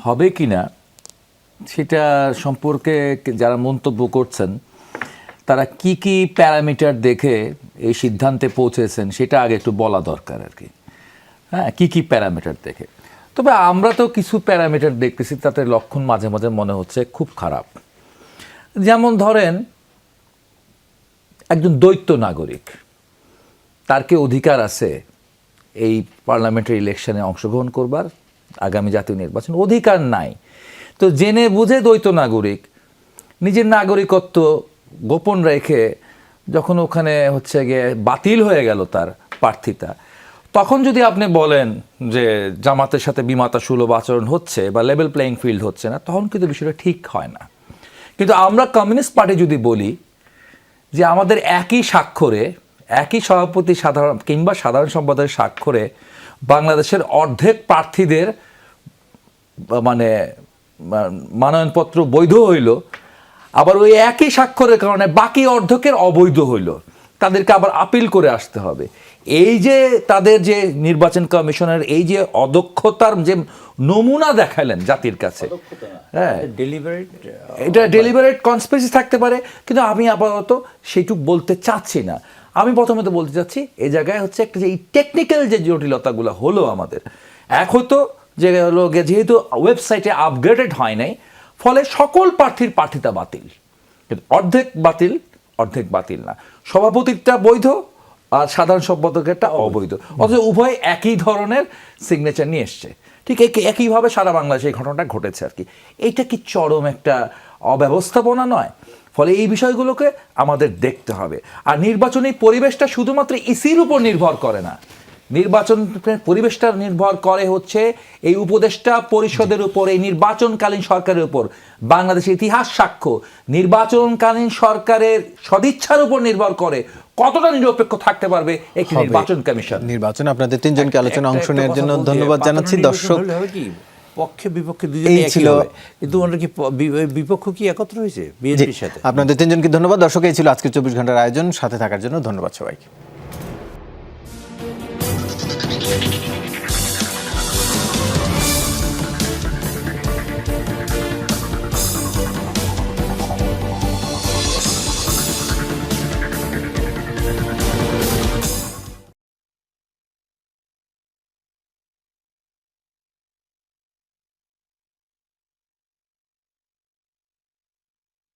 হবে কিনা সেটা সম্পর্কে যারা মন্তব্য করছেন তারা কি কি প্যারামিটার দেখে এই সিদ্ধান্তে পৌঁছেছেন সেটা আগে একটু বলা দরকার আর কি। হ্যাঁ, কি কি প্যারামিটার দেখে। তবে আমরা তো কিছু প্যারামিটার দেখতেছি, তাতে লক্ষণ মাঝে মাঝে মনে হচ্ছে খুব খারাপ। যেমন ধরেন, একজন দ্বৈত নাগরিক, তার কি অধিকার আছে এই পার্লামেন্টারি ইলেকশনে অংশগ্রহণ করবার, আগামী জাতীয় নির্বাচন? অধিকার নাই। তো জেনে বুঝে দ্বৈত নাগরিক নিজের নাগরিকত্ব গোপন রেখে যখন ওখানে হচ্ছে গিয়ে বাতিল হয়ে গেল তার প্রার্থিতা, তখন যদি আপনি বলেন যে জামাতের সাথে বিমাতা সুলভ আচরণ হচ্ছে বা লেভেল প্লেয়িং ফিল্ড হচ্ছে না, তখন কিন্তু বিষয়টা ঠিক হয় না। কিন্তু আমরা কমিউনিস্ট পার্টি যদি বলি যে আমাদের একই স্বাক্ষরে, একই সভাপতি সাধারণ কিংবা সাধারণ সম্পাদকের স্বাক্ষরে বাংলাদেশের অর্ধেক প্রার্থীদের মানে মনোনয়নপত্র বৈধ হইল, আবার ওই একই স্বাক্ষরের কারণে বাকি অর্ধেকের অবৈধ হইল, তাদেরকে আবার আপিল করে আসতে হবে। এই যে তাদের যে নির্বাচন কমিশনের এই যে অদক্ষতার যে নমুনা দেখালেন জাতির কাছে, হ্যাঁ, এটা ডেলিভারেট কনস্পিরেসি থাকতে পারে, কিন্তু আমি আপাতত সেইটুক বলতে চাচ্ছি না। আমি প্রথমে তো বলতে চাচ্ছি এই জায়গায় হচ্ছে একটা যে এই টেকনিক্যাল যে জটিলতাগুলো হলো আমাদের, এক হতো যে হলো যেহেতু ওয়েবসাইটে আপগ্রেডেড হয় নাই, ফলে সকল প্রার্থীর প্রার্থিতা বাতিল, কিন্তু অর্ধেক বাতিল, অর্ধেক বাতিল না, সভাপতিটা বৈধ আর সাধারণ সম্পাদকেরটা অবৈধ, অথচ উভয় একই ধরনের সিগনেচার নিয়ে এসছে। ঠিক একইভাবে সারা বাংলাদেশে এই ঘটনাটা ঘটেছে আর কি। এইটা কি চরম একটা অব্যবস্থাপনা নয়? ফলে এই বিষয়গুলোকে আমাদের দেখতে হবে। আর নির্বাচনী পরিবেশটা শুধুমাত্র ইসির উপর নির্ভর করে না, নির্বাচন পরিবেশটা নির্ভর করে হচ্ছে এই উপদেষ্টা পরিষদের উপর, এই নির্বাচনকালীন সরকারের উপর। বাংলাদেশের ইতিহাস সাক্ষ্য, নির্বাচনকালীন সরকারের সদিচ্ছার উপর নির্ভর করে কতটা নিরপেক্ষ থাকতে পারবে একটি নির্বাচন কমিশন। নির্বাচন আপনাদের তিনজনকে আলোচনা অংশ নেওয়ার জন্য ধন্যবাদ জানাচ্ছি। দর্শক, পক্ষে বিপক্ষে দুজনেই একই হবে, কিন্তু ওনারা কি বিপক্ষ কি একত্র হয়েছে বিএনপির সাথে? আপনাদের তিনজনকে ধন্যবাদ। দর্শক, এই ছিল আজকের 24 ঘন্টার আয়োজন। সাথে থাকার জন্য ধন্যবাদ সবাইকে।